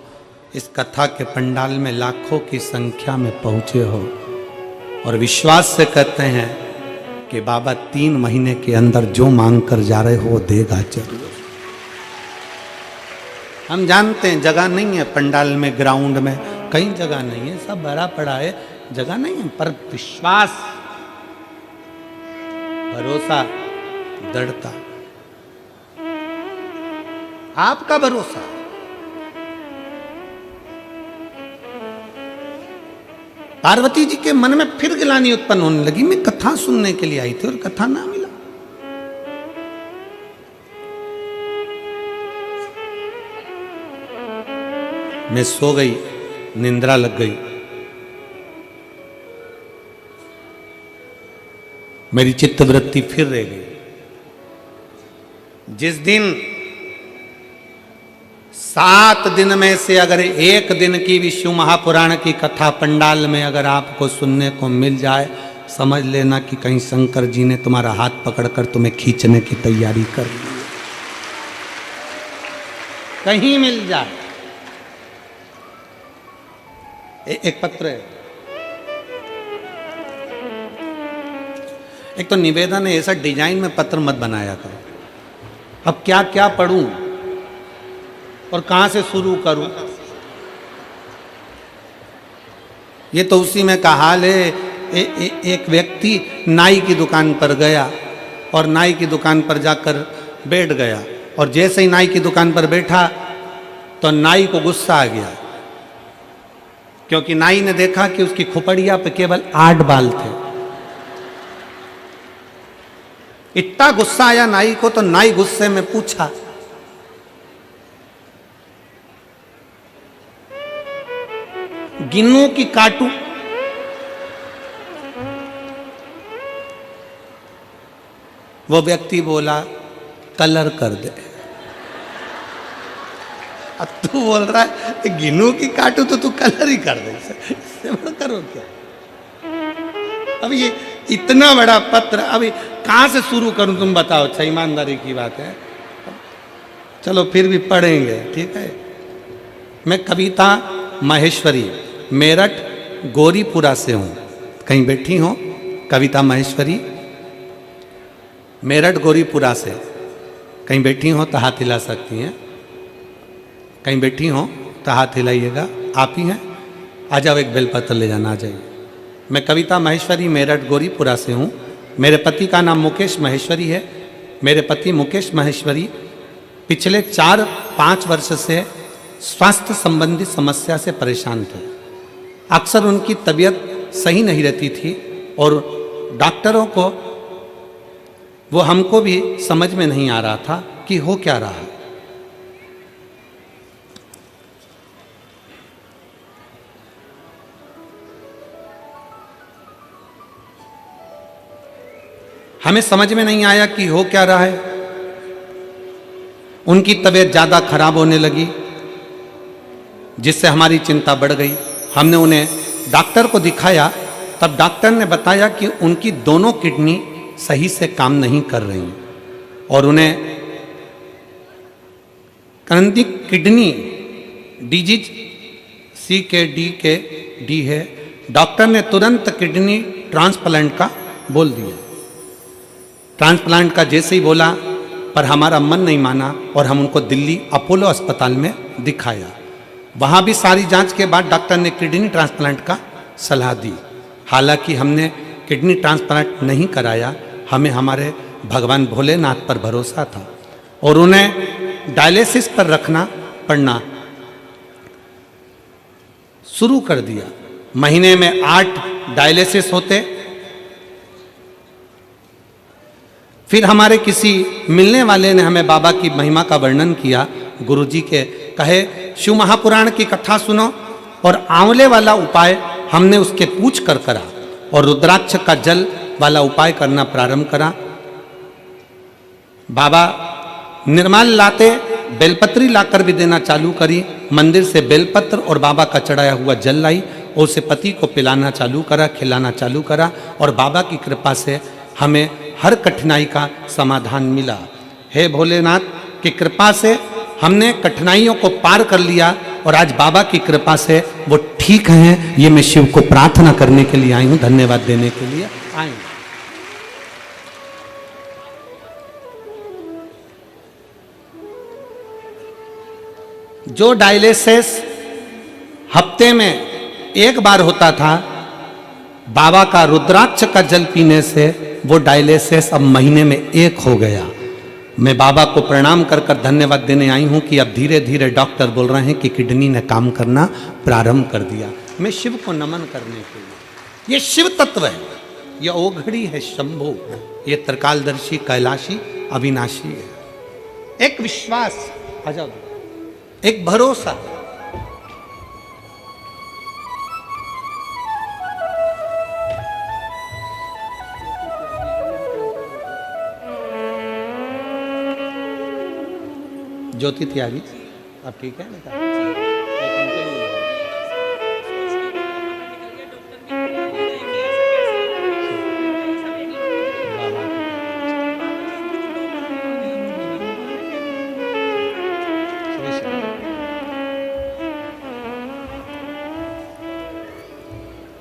इस कथा के पंडाल में लाखों की संख्या में पहुंचे हो, और विश्वास से कहते हैं कि बाबा 3 महीने के अंदर जो मांग कर जा रहे हो वो देगा जरूर। हम जानते हैं जगह नहीं है पंडाल में, ग्राउंड में, कहीं जगह नहीं है, सब भरा पड़ा है, जगह नहीं है, पर विश्वास, भरोसा, दृढ़ता, आपका भरोसा। पार्वती जी के मन में फिर गिलानी उत्पन्न होने लगी, मैं कथा सुनने के लिए आई थी और कथा ना मिला। मैं सो गई, निंद्रा लग गई, मेरी चित्तवृत्ति फिर रह गई। जिस दिन 7 दिन में से अगर 1 दिन की भी शिव महापुराण की कथा पंडाल में अगर आपको सुनने को मिल जाए, समझ लेना कि कहीं शंकर जी ने तुम्हारा हाथ पकड़कर तुम्हें खींचने की तैयारी कर ली। कहीं मिल जाए। एक पत्र है, एक तो निवेदन है, ऐसा डिजाइन में पत्र मत बनाया करो। अब क्या क्या पढ़ूं और कहां से शुरू करूं, ये तो उसी में का हाल है। एक व्यक्ति नाई की दुकान पर गया और नाई की दुकान पर जाकर बैठ गया, और जैसे ही नाई की दुकान पर बैठा तो नाई को गुस्सा आ गया, क्योंकि नाई ने देखा कि उसकी खोपड़िया पे केवल 8 बाल थे। इतना गुस्सा आया नाई को, तो नाई गुस्से में पूछा, गिनूं कि काटूं? वो व्यक्ति बोला, कलर कर दे। अब तू बोल रहा है गिनूं कि काटूं, तो तू कलर ही कर दे, इससे बड़ा करो क्या? अब ये इतना बड़ा पत्र, अभी कहां से शुरू करूं, तुम बताओ। अच्छा, ईमानदारी की बात है, चलो फिर भी पढ़ेंगे, ठीक है। मैं कविता महेश्वरी, मेरठ गौरीपुरा से हूं। कहीं बैठी हो कविता महेश्वरी, मेरठ गौरीपुरा से कहीं बैठी हो तो हाथ हिला सकती हैं। कहीं बैठी हो तो हाथ हिलाइएगा, आप ही हैं। आ जाओ, एक बेलपत्र ले जाना, आ जाइए। मैं कविता महेश्वरी, मेरठ गौरीपुरा से हूँ। मेरे पति का नाम मुकेश महेश्वरी है। मेरे पति मुकेश महेश्वरी पिछले 4-5 वर्ष से स्वास्थ्य संबंधी समस्या से परेशान थे। अक्सर उनकी तबीयत सही नहीं रहती थी, और डॉक्टरों को, वो हमको भी समझ में नहीं आ रहा था कि हो क्या रहा है। हमें समझ में नहीं आया कि हो क्या रहा है। उनकी तबीयत ज़्यादा खराब होने लगी, जिससे हमारी चिंता बढ़ गई। हमने उन्हें डॉक्टर को दिखाया, तब डॉक्टर ने बताया कि उनकी दोनों किडनी सही से काम नहीं कर रही, और उन्हें क्रॉनिक किडनी डिजीज CKD है। डॉक्टर ने तुरंत किडनी ट्रांसप्लांट का बोल दिया। ट्रांसप्लांट का जैसे ही बोला, पर हमारा मन नहीं माना, और हम उनको दिल्ली अपोलो अस्पताल में दिखाया। वहाँ भी सारी जांच के बाद डॉक्टर ने किडनी ट्रांसप्लांट का सलाह दी। हालांकि हमने किडनी ट्रांसप्लांट नहीं कराया, हमें हमारे भगवान भोलेनाथ पर भरोसा था, और उन्हें डायलिसिस पर रखना पड़ना शुरू कर दिया। महीने में 8 डायलिसिस होते। फिर हमारे किसी मिलने वाले ने हमें बाबा की महिमा का वर्णन किया। गुरुजी के कहे, शिव महापुराण की कथा सुनो, और आंवले वाला उपाय हमने उसके पूछ कर करा, और रुद्राक्ष का जल वाला उपाय करना प्रारंभ करा। बाबा निर्माल लाते, बेलपत्री लाकर भी देना चालू करी। मंदिर से बेलपत्र और बाबा का चढ़ाया हुआ जल लाई, और उसे पति को पिलाना चालू करा, खिलाना चालू करा, और बाबा की कृपा से हमें हर कठिनाई का समाधान मिला। हे भोलेनाथ की कृपा से हमने कठिनाइयों को पार कर लिया, और आज बाबा की कृपा से वो ठीक हैं। ये मैं शिव को प्रार्थना करने के लिए आई हूँ, धन्यवाद देने के लिए आई हूँ। जो डायलिसिस हफ्ते में एक बार होता था, बाबा का रुद्राक्ष का जल पीने से वो डायलिसिस अब महीने में एक हो गया। मैं बाबा को प्रणाम कर कर धन्यवाद देने आई हूं कि अब धीरे धीरे डॉक्टर बोल रहे हैं कि किडनी ने काम करना प्रारंभ कर दिया। मैं शिव को नमन करने के लिए, ये शिव तत्व है, ये ओघड़ी है शंभु, ये त्रिकालदर्शी कैलाशी अविनाशी है। एक विश्वास, आजाओ, एक भरोसा। ज्योति त्यागी, अब ठीक है बेटा?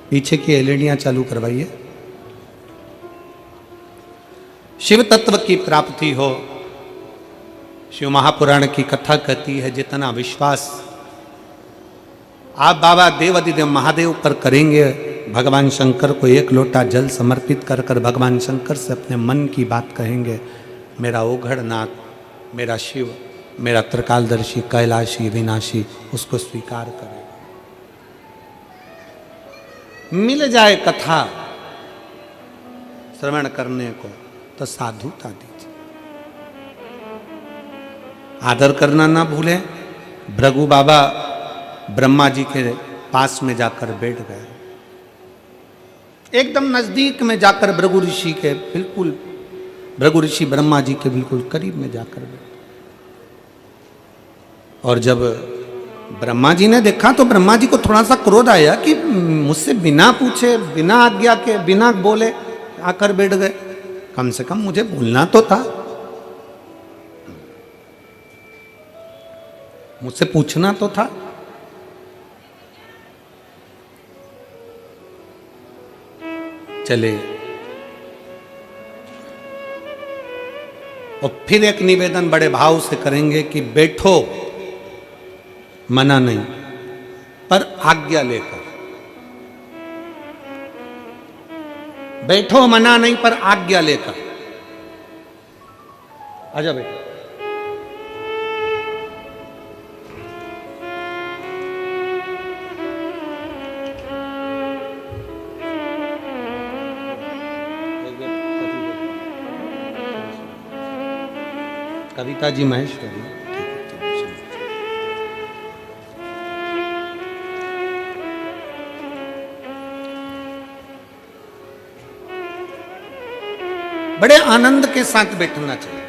पीछे की एलईडियां चालू करवाइए। शिव तत्व की प्राप्ति हो, शिव महापुराण की कथा कहती है जितना विश्वास आप बाबा देवादिदेव महादेव पर करेंगे, भगवान शंकर को एक लोटा जल समर्पित कर कर भगवान शंकर से अपने मन की बात कहेंगे, मेरा ओघड़नाथ, मेरा शिव, मेरा त्रिकालदर्शी कैलाशी विनाशी उसको स्वीकार करेगा। मिल जाए कथा श्रवण करने को तो साधुता दीजिए। आदर करना ना भूलें। भृगु बाबा ब्रह्मा जी के पास में जाकर बैठ गए, एकदम नजदीक में जाकर भृगु ऋषि के बिल्कुल, भृगु ऋषि ब्रह्मा जी के बिल्कुल करीब में जाकर बैठे। और जब ब्रह्मा जी ने देखा तो ब्रह्मा जी को थोड़ा सा क्रोध आया कि मुझसे बिना पूछे, बिना आज्ञा के, बिना बोले आकर बैठ गए। कम से कम मुझे बोलना तो था, मुझसे पूछना तो था। चले, और फिर एक निवेदन बड़े भाव से करेंगे कि बैठो, मना नहीं, पर आज्ञा लेकर बैठो, मना नहीं पर आज्ञा लेकर। आजा बेटा। कविता जी महेश्वरी, बड़े आनंद के साथ बैठना चाहिए।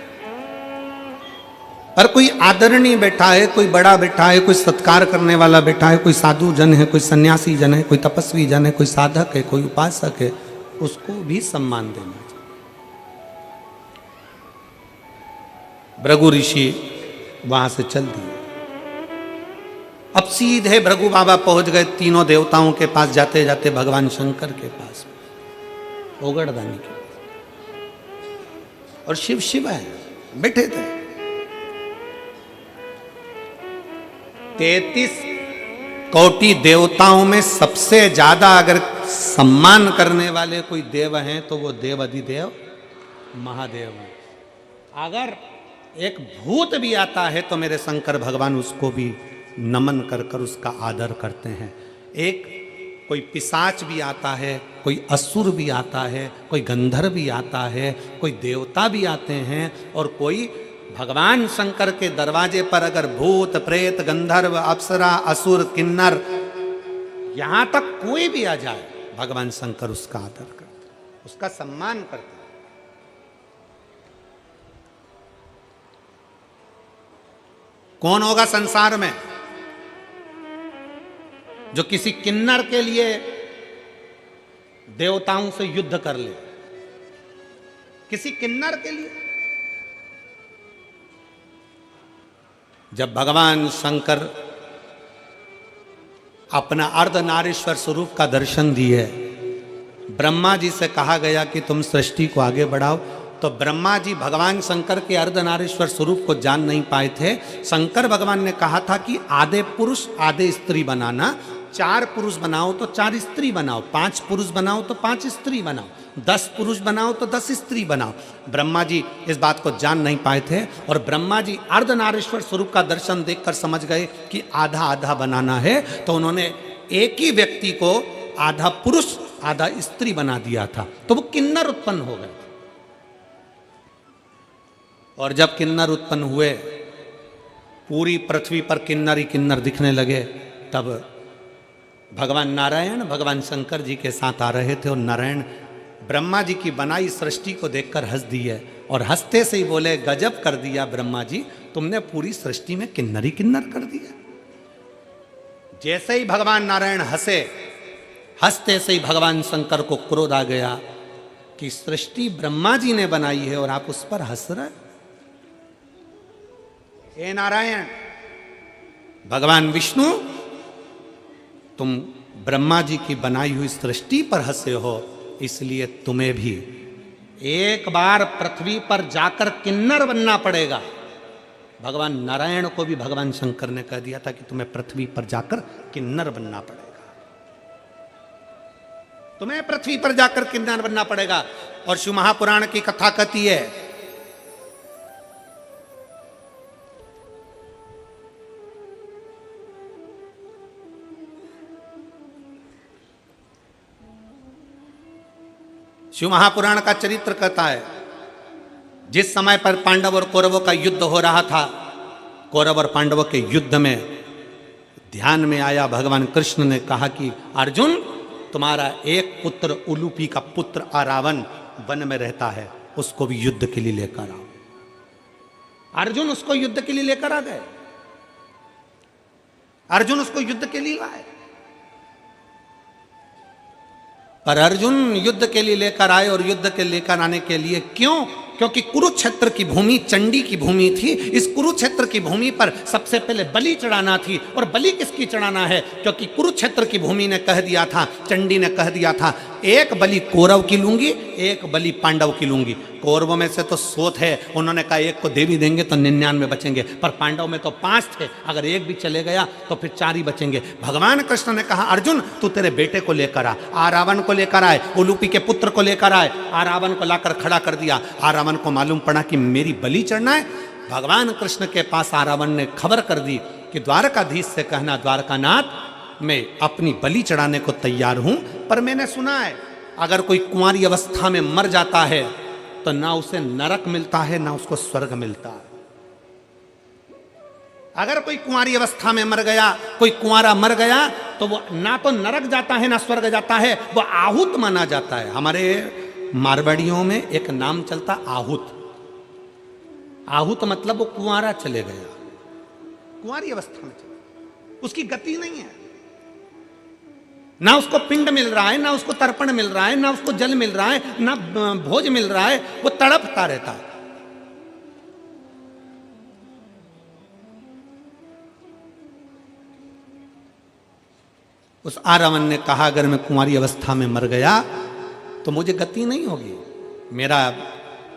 पर कोई आदरणीय बैठा है, कोई बड़ा बैठा है, कोई सत्कार करने वाला बैठा है, कोई साधु जन है, कोई सन्यासी जन है, कोई तपस्वी जन है, कोई साधक है, कोई उपासक है, उसको भी सम्मान देना चाहिए। भृगु ऋषि वहां से चल दिए। अब सीधे भृगु बाबा पहुंच गए तीनों देवताओं के पास, जाते जाते भगवान शंकर के पास, ओगड़दानी के पास। और शिव शिव है, बैठे थे। 33 कोटि देवताओं में सबसे ज्यादा अगर सम्मान करने वाले कोई देव हैं तो वो देव अधिदेव महादेव हैं। अगर एक भूत भी आता है तो मेरे शंकर भगवान उसको भी नमन कर कर उसका आदर करते हैं। एक कोई पिशाच भी आता है, कोई असुर भी आता है, कोई गंधर्व भी आता है, कोई देवता भी आते हैं, और कोई भगवान शंकर के दरवाजे पर अगर भूत प्रेत गंधर्व अप्सरा असुर किन्नर यहां तक कोई भी आ जाए, भगवान शंकर उसका आदर करते, उसका सम्मान करते। कौन होगा संसार में जो किसी किन्नर के लिए देवताओं से युद्ध कर ले? किसी किन्नर के लिए? जब भगवान शंकर अपना अर्धनारीश्वर स्वरूप का दर्शन दिए, ब्रह्मा जी से कहा गया कि तुम सृष्टि को आगे बढ़ाओ, तो तो ब्रह्मा जी भगवान शंकर के अर्धनारीश्वर स्वरूप को जान नहीं पाए थे। शंकर भगवान ने कहा था कि आधे पुरुष आधे स्त्री बनाना, 4 पुरुष बनाओ तो 4 स्त्री बनाओ, 5 पुरुष बनाओ तो 5 स्त्री बनाओ, 10 पुरुष बनाओ तो 10 स्त्री बनाओ। ब्रह्मा जी इस बात को जान नहीं पाए थे और ब्रह्मा जी अर्धनारीश्वर स्वरूप का दर्शन देखकर समझ गए कि आधा आधा बनाना है, तो उन्होंने एक ही व्यक्ति को आधा पुरुष आधा स्त्री बना दिया था, तो वो किन्नर उत्पन्न हो गए। और जब किन्नर उत्पन्न हुए, पूरी पृथ्वी पर किन्नर ही किन्नर दिखने लगे, तब भगवान नारायण भगवान शंकर जी के साथ आ रहे थे और नारायण ब्रह्मा जी की बनाई सृष्टि को देखकर हंस दिए और हंसते से ही बोले, गजब कर दिया ब्रह्मा जी, तुमने पूरी सृष्टि में किन्नर ही किन्नर कर दिया। जैसे ही भगवान नारायण हंसे, हंसते से ही भगवान शंकर को क्रोध आ गया कि सृष्टि ब्रह्मा जी ने बनाई है और आप उस पर हंस रहे। हे नारायण, भगवान विष्णु, तुम ब्रह्मा जी की बनाई हुई सृष्टि पर हंसे हो, इसलिए तुम्हें भी एक बार पृथ्वी पर जाकर किन्नर बनना पड़ेगा। भगवान नारायण को भी भगवान शंकर ने कह दिया था कि तुम्हें पृथ्वी पर जाकर किन्नर बनना पड़ेगा, तुम्हें पृथ्वी पर जाकर किन्नर बनना पड़ेगा। और शिव महापुराण की कथा कहती है, शिव महापुराण का चरित्र कहता है, जिस समय पर पांडव और कौरवों का युद्ध हो रहा था, कौरव और पांडवों के युद्ध में ध्यान में आया, भगवान कृष्ण ने कहा कि अर्जुन, तुम्हारा एक पुत्र उलूपी का पुत्र आरावन वन में रहता है, उसको भी युद्ध के लिए लेकर आओ। अर्जुन उसको युद्ध के लिए लेकर आ गए, अर्जुन उसको युद्ध के लिए लाए। पर अर्जुन युद्ध के लिए लेकर आए और युद्ध के लेकर आने के लिए क्यों? क्योंकि कुरुक्षेत्र की भूमि चंडी की भूमि थी। इस कुरुक्षेत्र की भूमि पर सबसे पहले बलि चढ़ाना थी। और बलि किसकी चढ़ाना है? क्योंकि कुरुक्षेत्र की भूमि ने कह दिया था, चंडी ने कह दिया था, एक बलि कौरव की लूंगी, एक बलि पांडव की लूंगी। कौरवों में से तो 100 थे, उन्होंने कहा एक को देवी देंगे तो 99 बचेंगे, पर पांडव में तो 5 थे, अगर एक भी चले गया तो फिर 4 ही बचेंगे। भगवान कृष्ण ने कहा, अर्जुन तू तेरे बेटे को लेकर आ, रावण को लेकर आए, उलूपी के पुत्र को लेकर आए। रावण को लाकर खड़ा कर दिया। रावण को मालूम पड़ा कि मेरी बलि चढ़ना है। भगवान कृष्ण के पास रावण ने खबर कर दी कि द्वारकाधीश से कहना, द्वारकानाथ मैं अपनी बलि चढ़ाने को तैयार हूं, पर मैंने सुना है अगर कोई कुंवारी अवस्था में मर जाता है तो ना उसे नरक मिलता है ना उसको स्वर्ग मिलता है। अगर कोई कुंवारी अवस्था में मर गया, कोई कुंवारा मर गया, तो वो ना तो नरक जाता है ना स्वर्ग जाता है, वो आहूत माना जाता है। हमारे मारवाड़ियों में एक नाम चलता आहूत। आहूत मतलब वो कुंवारा चले गया, कुंवारी अवस्था में चले, उसकी गति नहीं है, ना उसको पिंड मिल रहा है, ना उसको तर्पण मिल रहा है, ना उसको जल मिल रहा है, ना भोज मिल रहा है, वो तड़पता रहता है। उस रावण ने कहा, अगर मैं कुंवारी अवस्था में मर गया तो मुझे गति नहीं होगी। मेरा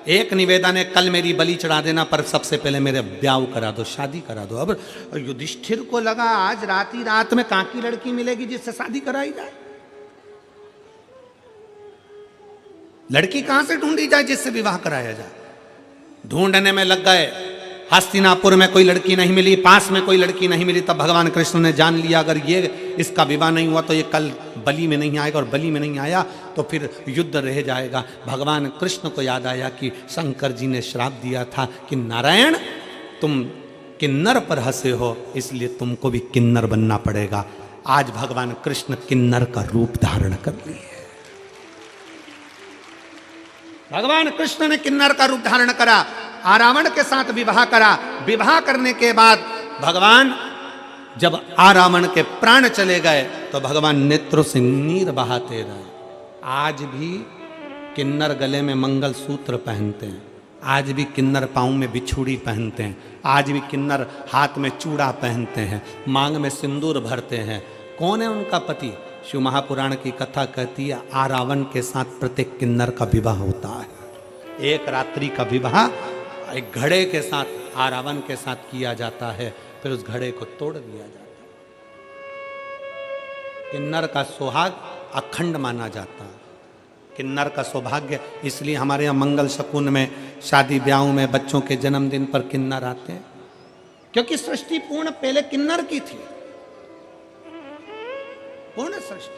एक निवेदन है, कल मेरी बलि चढ़ा देना, पर सबसे पहले मेरे ब्याह करा दो, शादी करा दो। अब युधिष्ठिर को लगा आज रात ही रात में कहां की लड़की मिलेगी जिससे शादी कराई जाए, लड़की कहां से ढूंढी जाए जिससे विवाह कराया जाए। ढूंढने में लग गए, हस्तिनापुर में कोई लड़की नहीं मिली, पास में कोई लड़की नहीं मिली। तब भगवान कृष्ण ने जान लिया अगर ये इसका विवाह नहीं हुआ तो ये कल बलि में नहीं आएगा, और बलि में नहीं आया तो फिर युद्ध रह जाएगा। भगवान कृष्ण को याद आया कि शंकर जी ने श्राप दिया था कि नारायण तुम किन्नर पर हंसे हो, इसलिए तुमको भी किन्नर बनना पड़ेगा। आज भगवान कृष्ण किन्नर का रूप धारण कर लिए। भगवान कृष्ण ने किन्नर का रूप धारण करा, रावण के साथ विवाह करा। विवाह करने के बाद भगवान जब रावण के प्राण चले गए तो भगवान नेत्रों से नीर बहाते रहे। आज भी किन्नर गले में मंगल सूत्र पहनते हैं, आज भी किन्नर पाँव में बिछुड़ी पहनते हैं, आज भी किन्नर हाथ में चूड़ा पहनते हैं, मांग में सिंदूर भरते हैं। कौन है उनका पति? शिव महापुराण की कथा कहती है, रावण के साथ प्रत्येक किन्नर का विवाह होता है। एक रात्रि का विवाह एक घड़े के साथ, आरावन के साथ किया जाता है, फिर उस घड़े को तोड़ दिया जाता है। किन्नर का सुहाग अखंड माना जाता है, किन्नर का सौभाग्य। इसलिए हमारे यहाँ मंगल शकुन में, शादी ब्याहों में, बच्चों के जन्मदिन पर किन्नर आते हैं, क्योंकि सृष्टि पूर्ण पहले किन्नर की थी, पूर्ण सृष्टि।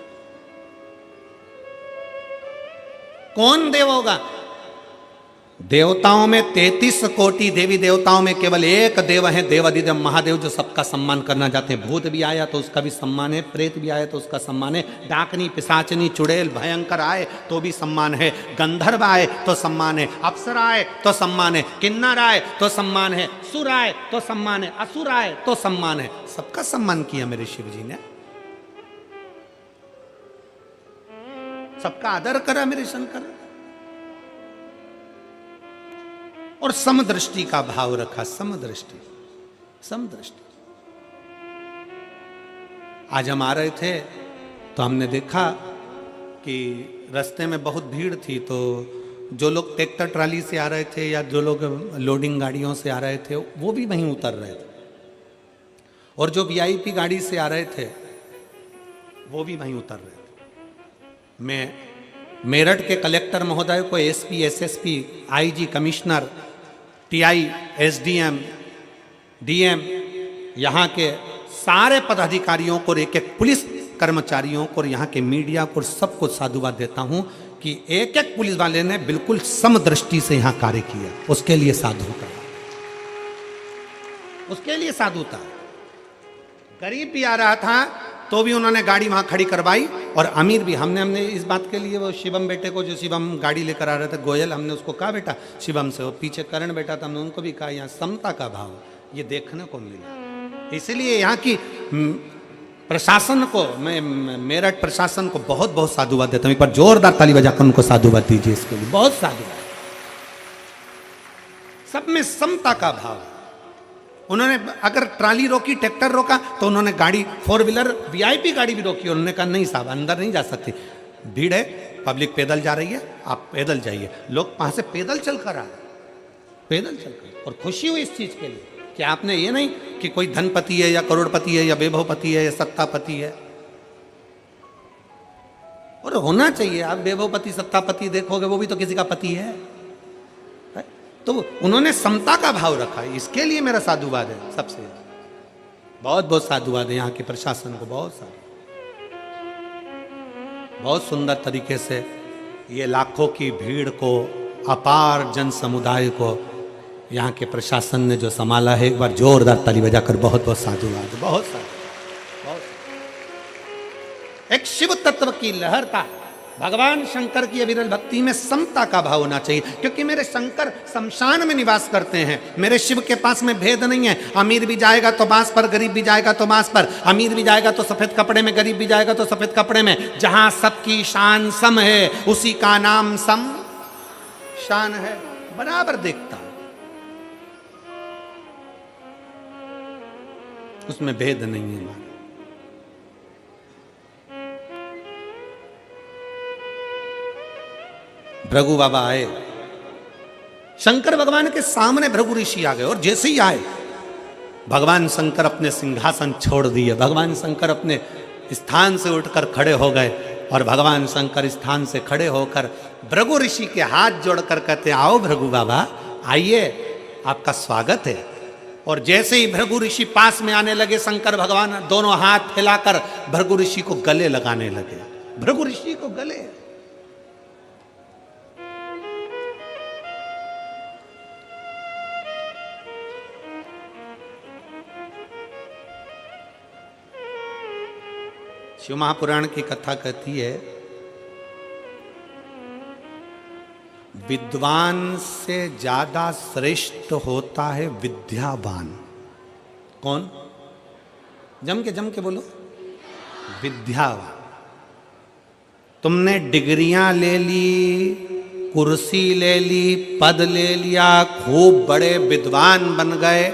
कौन देव होगा? देवताओं में 33 कोटि देवी देवताओं में केवल एक देव है, देवाधिदेव महादेव, जो सबका सम्मान करना चाहते हैं। भूत भी आया तो उसका भी सम्मान है, प्रेत भी आया तो उसका सम्मान है, डाकनी, पिशाचनी, चुड़ैल, भयंकर आए तो भी सम्मान है, गंधर्व आए तो सम्मान है, अप्सर आए तो सम्मान है, किन्नर आए तो सम्मान है, सुर आए तो सम्मान है, असुर आए तो सम्मान है। सबका सम्मान किया मेरे शिव जी ने, सबका आदर करा मेरे शंकर, और समदृष्टि का भाव रखा। समदृष्टि, समदृष्टि। आज हम आ रहे थे तो हमने देखा कि रास्ते में बहुत भीड़ थी, तो जो लोग ट्रैक्टर ट्राली से आ रहे थे या जो लोग लोडिंग गाड़ियों से आ रहे थे वो भी वहीं उतर रहे थे, और जो वीआईपी गाड़ी से आ रहे थे वो भी वहीं उतर रहे थे। मैं मेरठ के कलेक्टर महोदय को, SP, SSP, IG, commissioner, TI, SDM, DM, यहाँ के सारे पदाधिकारियों को, एक एक पुलिस कर्मचारियों को और यहाँ के मीडिया को सबको साधुवाद देता हूँ कि एक एक पुलिस वाले ने बिल्कुल समदृष्टि से यहाँ कार्य किया। उसके लिए साधुता, उसके लिए साधुता। गरीब भी आ रहा था तो भी उन्होंने गाड़ी वहां खड़ी करवाई, और अमीर भी। हमने इस बात के लिए वो शिवम बेटे को, जो शिवम गाड़ी लेकर आ रहे थे, गोयल, हमने उसको कहा बेटा शिवम से, वो पीछे करण बेटा था, हमने उनको भी कहा यहाँ समता का भाव ये देखने को मिला। इसलिए यहाँ की प्रशासन को, मैं मेरठ प्रशासन को बहुत बहुत साधुवाद देता हूँ। एक बार जोरदार ताली बजाकर उनको साधुवाद दीजिए इसके लिए, बहुत साधुवाद। सब में समता का भाव। उन्होंने अगर ट्राली रोकी, ट्रैक्टर रोका, तो उन्होंने गाड़ी, 4 व्हीलर वीआईपी गाड़ी भी रोकी। उन्होंने कहा नहीं साहब, अंदर नहीं जा सकती, भीड़ है, पब्लिक पैदल जा रही है, आप पैदल जाइए। लोग वहां से पैदल चलकर आए, पैदल चलकर, और खुशी हुई इस चीज के लिए कि आपने ये नहीं कि कोई धनपति है या करोड़पति है या वैभवपति है या सत्तापति है, और होना चाहिए। आप वैभवपति, सत्तापति देखोगे वो भी तो किसी का पति है। तो उन्होंने समता का भाव रखा, इसके लिए मेरा साधुवाद है। सबसे बहुत बहुत साधुवाद है यहाँ के प्रशासन को, बहुत सारा, बहुत सुंदर तरीके से ये लाखों की भीड़ को, अपार जन समुदाय को यहाँ के प्रशासन ने जो संभाला है, एक बार जोरदार ताली बजाकर बहुत बहुत साधुवाद, बहुत सारा, बहुत। एक शिव तत्व की लहर का, भगवान शंकर की अविरल भक्ति में समता का भाव होना चाहिए, क्योंकि मेरे शंकर शमशान में निवास करते हैं। मेरे शिव के पास में भेद नहीं है। अमीर भी जाएगा तो बांस पर, गरीब भी जाएगा तो बांस पर, अमीर भी जाएगा तो सफेद कपड़े में, गरीब भी जाएगा तो सफेद कपड़े में। जहां सबकी शान सम है उसी का नाम सम शान है। बराबर देखता हूं, उसमें भेद नहीं है। भृगु बाबा आए, शंकर भगवान के सामने भृगु ऋषि आ गए, और जैसे ही आए भगवान शंकर अपने सिंहासन छोड़ दिए। भगवान शंकर अपने स्थान से उठकर खड़े हो गए, और भगवान शंकर स्थान से खड़े होकर भृगु ऋषि के हाथ जोड़कर कहते, आओ भृगु बाबा, आइए, आपका स्वागत है। और जैसे ही भृगु ऋषि पास में आने लगे, शंकर भगवान दोनों हाथ फैलाकर भृगु ऋषि को गले लगाने लगे। भृगु ऋषि को गले। शिव महापुराण की कथा कहती है, विद्वान से ज्यादा श्रेष्ठ होता है विद्यावान। कौन? जम के बोलो, विद्यावान। तुमने डिग्रियां ले ली, कुर्सी ले ली, पद ले लिया, खूब बड़े विद्वान बन गए,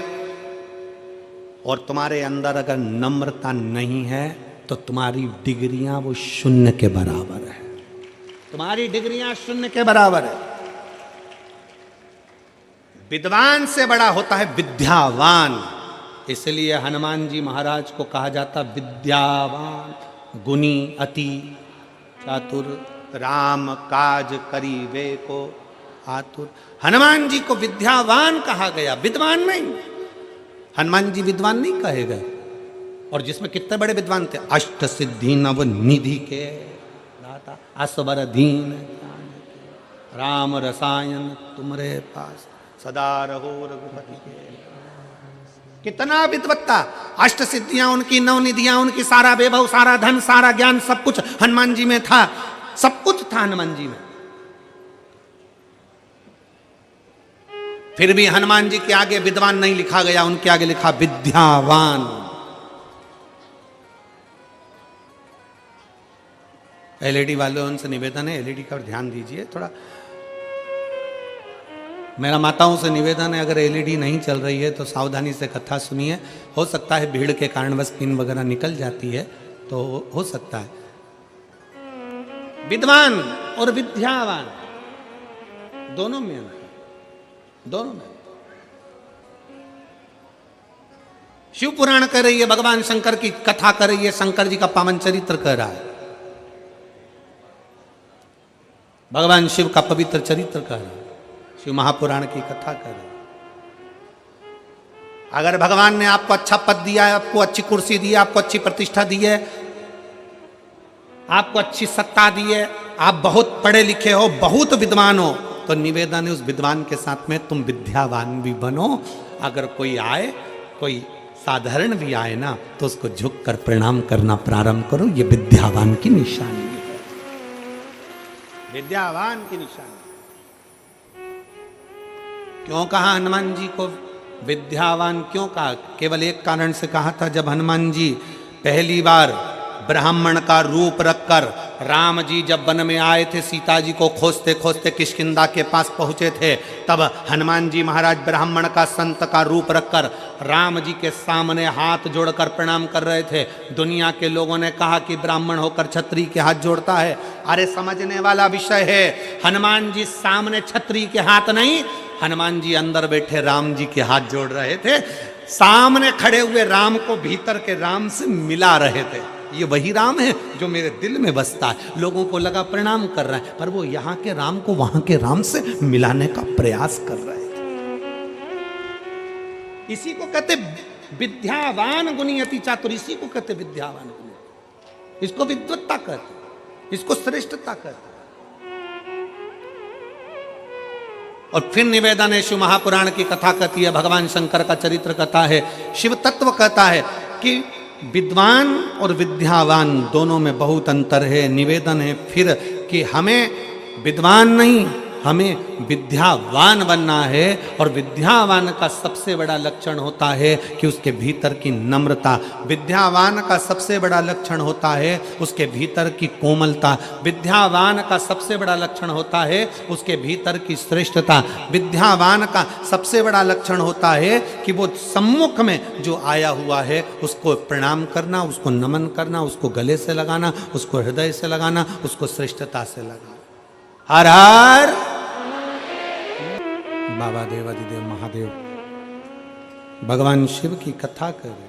और तुम्हारे अंदर अगर नम्रता नहीं है तो तुम्हारी डिग्रियां वो शून्य के बराबर है। तुम्हारी डिग्रियां शून्य के बराबर है। विद्वान से बड़ा होता है विद्यावान। इसलिए हनुमान जी महाराज को कहा जाता विद्यावान, गुणी अति चातुर, राम काज करीबे को आतुर। हनुमान जी को विद्यावान कहा गया, विद्वान नहीं। हनुमान जी विद्वान नहीं कहे गए। और जिसमें कितने बड़े विद्वान थे, अष्ट सिद्धि नव निधि के दाता, असबर दीन राम रसायन तुमरे पास, सदा रहो रघुपति के। कितना विद्वत्ता, अष्ट सिद्धियां उनकी, नव निधियां उनकी, सारा वैभव, सारा धन, सारा ज्ञान, सब कुछ हनुमान जी में था। सब कुछ था हनुमान जी में। फिर भी हनुमान जी के आगे विद्वान नहीं लिखा गया, उनके आगे लिखा विद्यावान। एलईडी वालों उनसे निवेदन है, एलईडी का ध्यान दीजिए थोड़ा। मेरा माताओं से निवेदन है, अगर एलईडी नहीं चल रही है तो सावधानी से कथा सुनिए। हो सकता है भीड़ के कारण बस पिन वगैरह निकल जाती है, तो हो सकता है। विद्वान और विद्यावान दोनों में अंतर, दोनों में। शिव पुराण कर रही है, भगवान शंकर की कथा कर रही है, शंकर जी का पावन चरित्र कर रहा है, भगवान शिव का पवित्र चरित्र कर रहा है, शिव महापुराण की कथा कर रहे। अगर भगवान ने आपको अच्छा पद दिया है, आपको अच्छी कुर्सी दी है, आपको अच्छी प्रतिष्ठा दी है, आपको अच्छी सत्ता दी है, आप बहुत पढ़े लिखे हो, बहुत विद्वान हो, तो निवेदन है उस विद्वान के साथ में तुम विद्यावान भी बनो। अगर कोई आए, कोई साधारण भी आए ना, तो उसको झुक कर प्रणाम करना प्रारंभ करो। ये विद्यावान की निशानी है, विद्यावान की निशानी। क्यों कहा हनुमान जी को विद्यावान, क्यों कहा? केवल एक कारण से कहा था। जब हनुमान जी पहली बार ब्राह्मण का रूप रखकर राम जी जब वन में आए थे, सीता जी को खोजते खोजते किष्किंधा के पास पहुंचे थे, तब हनुमान जी महाराज ब्राह्मण का, संत का रूप रखकर राम जी के सामने हाथ जोड़कर प्रणाम कर रहे थे। दुनिया के लोगों ने कहा कि ब्राह्मण होकर क्षत्रिय के हाथ जोड़ता है। अरे समझने वाला विषय है। हनुमान जी सामने क्षत्रिय के हाथ नहीं, हनुमान जी अंदर बैठे राम जी के हाथ जोड़ रहे थे। सामने खड़े हुए राम को भीतर के राम से मिला रहे थे। ये वही राम है जो मेरे दिल में बसता है। लोगों को लगा प्रणाम कर रहा है, पर वो यहाँ के राम को वहां के राम से मिलाने का प्रयास कर रहे थे। इसी को कहते विद्यावान गुणी अति चातुर, इसी को कहते विद्यावान गुणी। इसको विद्वत्ता कहते, इसको श्रेष्ठता कहते। और फिर निवेदन है, शिव महापुराण की कथा कहती है, भगवान शंकर का चरित्र कहता है, शिव तत्व कहता है कि विद्वान और विद्यावान दोनों में बहुत अंतर है। निवेदन है फिर कि हमें विद्वान नहीं, हमें विद्यावान बनना है। और विद्यावान का सबसे बड़ा लक्षण होता है कि उसके भीतर की नम्रता, विद्यावान का सबसे बड़ा लक्षण होता है उसके भीतर की कोमलता, विद्यावान का सबसे बड़ा लक्षण होता है उसके भीतर की श्रेष्ठता, विद्यावान का सबसे बड़ा लक्षण होता है कि वो सम्मुख में जो आया हुआ है उसको प्रणाम करना, उसको नमन करना, उसको गले से लगाना, उसको हृदय से लगाना, उसको श्रेष्ठता से लगाना। हर हर बाबा देवादिदेव महादेव भगवान शिव की कथा कर रहे।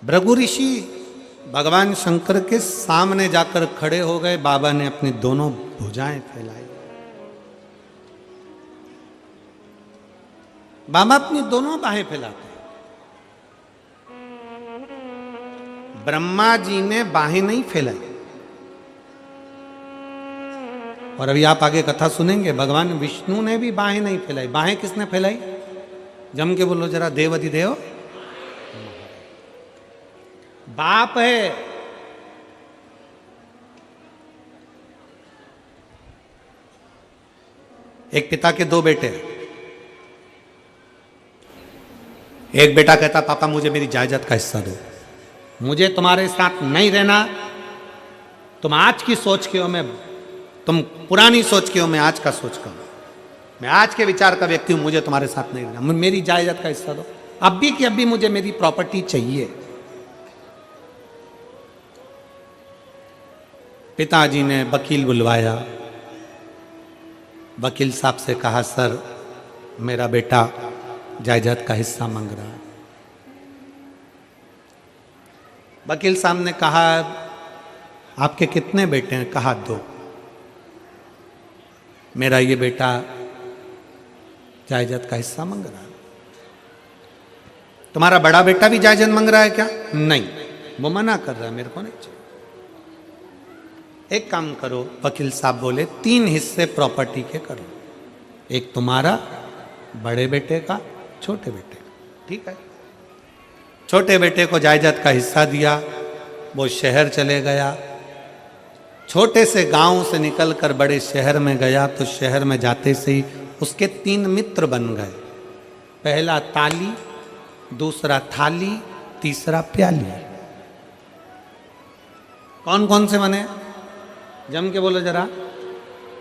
भृगु ऋषि भगवान शंकर के सामने जाकर खड़े हो गए। बाबा ने अपनी दोनों भुजाएं फैलाई। बाबा अपनी दोनों बाहें फैलाते। ब्रह्मा जी ने बाहें नहीं फैलाई। और अभी आप आगे कथा सुनेंगे, भगवान विष्णु ने भी बाहें नहीं फैलाई। बाहें किसने फैलाई? जम के बोलो जरा, देव अधिदेव बाप है। एक पिता के दो बेटे। एक बेटा कहता पापा मुझे मेरी जायदाद का हिस्सा दो, मुझे तुम्हारे साथ नहीं रहना। तुम आज की सोच के हो, मैं तुम पुरानी सोच के हो, मैं आज का सोच का हूं, मैं आज के विचार का व्यक्ति हूं, मुझे तुम्हारे साथ नहीं रहना, मेरी जायदाद का हिस्सा दो। अब भी कि अभी मुझे मेरी प्रॉपर्टी चाहिए। पिताजी ने वकील बुलवाया, वकील साहब से कहा, सर मेरा बेटा जायदाद का हिस्सा मांग रहा है। वकील साहब ने कहा, आपके कितने बेटे हैं? कहा 2। मेरा ये बेटा जायदाद का हिस्सा मांग रहा है। तुम्हारा बड़ा बेटा भी जायदाद मांग रहा है क्या? नहीं, वो मना कर रहा है, मेरे को नहीं चाहिए। एक काम करो, वकील साहब बोले 3 हिस्से प्रॉपर्टी के करो, एक तुम्हारा, बड़े बेटे का, छोटे बेटे का। ठीक है। छोटे बेटे को जायदाद का हिस्सा दिया, वो शहर चले गया। छोटे से गांव से निकलकर बड़े शहर में गया, तो शहर में जाते से ही उसके 3 मित्र बन गए। पहला ताली, दूसरा थाली, तीसरा प्याली। कौन कौन से बने? जम के बोलो जरा।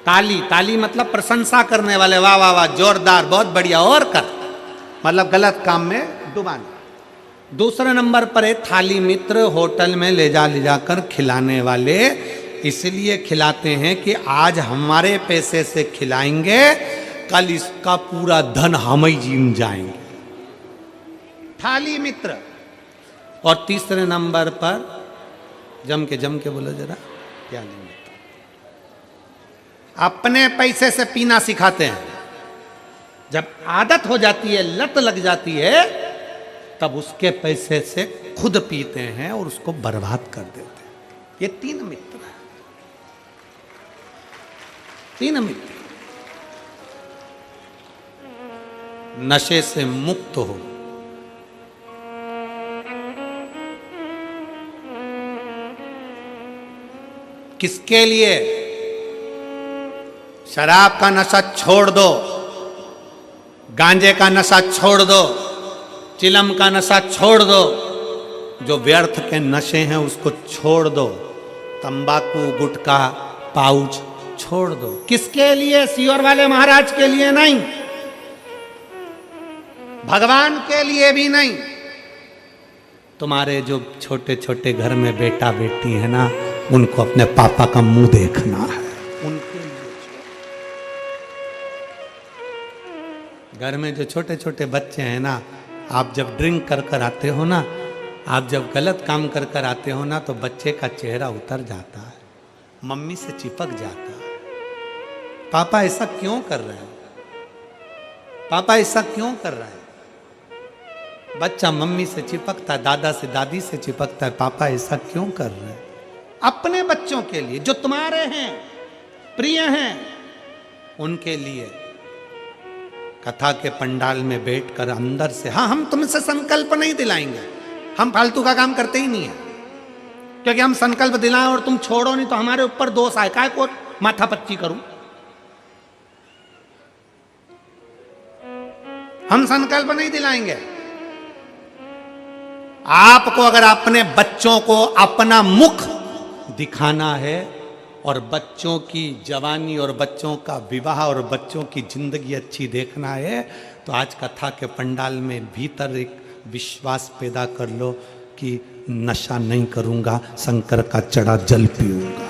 ताली, ताली मतलब प्रशंसा करने वाले, वाह वाह वाह, जोरदार, बहुत बढ़िया, और कर, मतलब गलत काम में डुबाना। दूसरे नंबर पर है थाली मित्र, होटल में ले जाकर खिलाने वाले। इसलिए खिलाते हैं कि आज हमारे पैसे से खिलाएंगे, कल इसका पूरा धन हम ही जीम जाएंगे। थाली मित्र। और तीसरे नंबर पर जम के बोलो जरा, प्याली मित्र। अपने पैसे से पीना सिखाते हैं। जब आदत हो जाती है, लत लग जाती है, तब उसके पैसे से खुद पीते हैं और उसको बर्बाद कर देते हैं। ये 3 मित्र हैं, 3 मित्र। नशे से मुक्त हो, किसके लिए? शराब का नशा छोड़ दो, गांजे का नशा छोड़ दो, चिलम का नशा छोड़ दो, जो व्यर्थ के नशे हैं उसको छोड़ दो, तंबाकू, गुटखा, पाउच छोड़ दो। किसके लिए? सियोर वाले महाराज के लिए नहीं, भगवान के लिए भी नहीं। तुम्हारे जो छोटे छोटे घर में बेटा बेटी है ना, उनको अपने पापा का मुंह देखना है, उनके लिए। घर में जो छोटे छोटे बच्चे हैं ना, आप जब ड्रिंक कर आते हो ना, आप जब गलत काम कर आते हो ना, तो बच्चे का चेहरा उतर जाता है, मम्मी से चिपक जाता है। पापा ऐसा क्यों कर रहे हैं? पापा ऐसा क्यों कर रहे हैं? बच्चा मम्मी से चिपकता है, दादा से, दादी से चिपकता है। पापा ऐसा क्यों कर रहे हैं? अपने बच्चों के लिए, जो तुम्हारे हैं, प्रिय हैं, उनके लिए। कथा के पंडाल में बैठकर अंदर से, हाँ, हम तुमसे संकल्प नहीं दिलाएंगे, हम फालतू का काम करते ही नहीं है, क्योंकि हम संकल्प दिलाएं और तुम छोड़ो नहीं तो हमारे ऊपर दोष आए, काय को माथा पच्ची करूं। हम संकल्प नहीं दिलाएंगे। आपको अगर अपने बच्चों को अपना मुख दिखाना है और बच्चों की जवानी और बच्चों का विवाह और बच्चों की जिंदगी अच्छी देखना है, तो आज कथा के पंडाल में भीतर एक विश्वास पैदा कर लो कि नशा नहीं करूंगा, शंकर का चढ़ा जल पीऊंगा।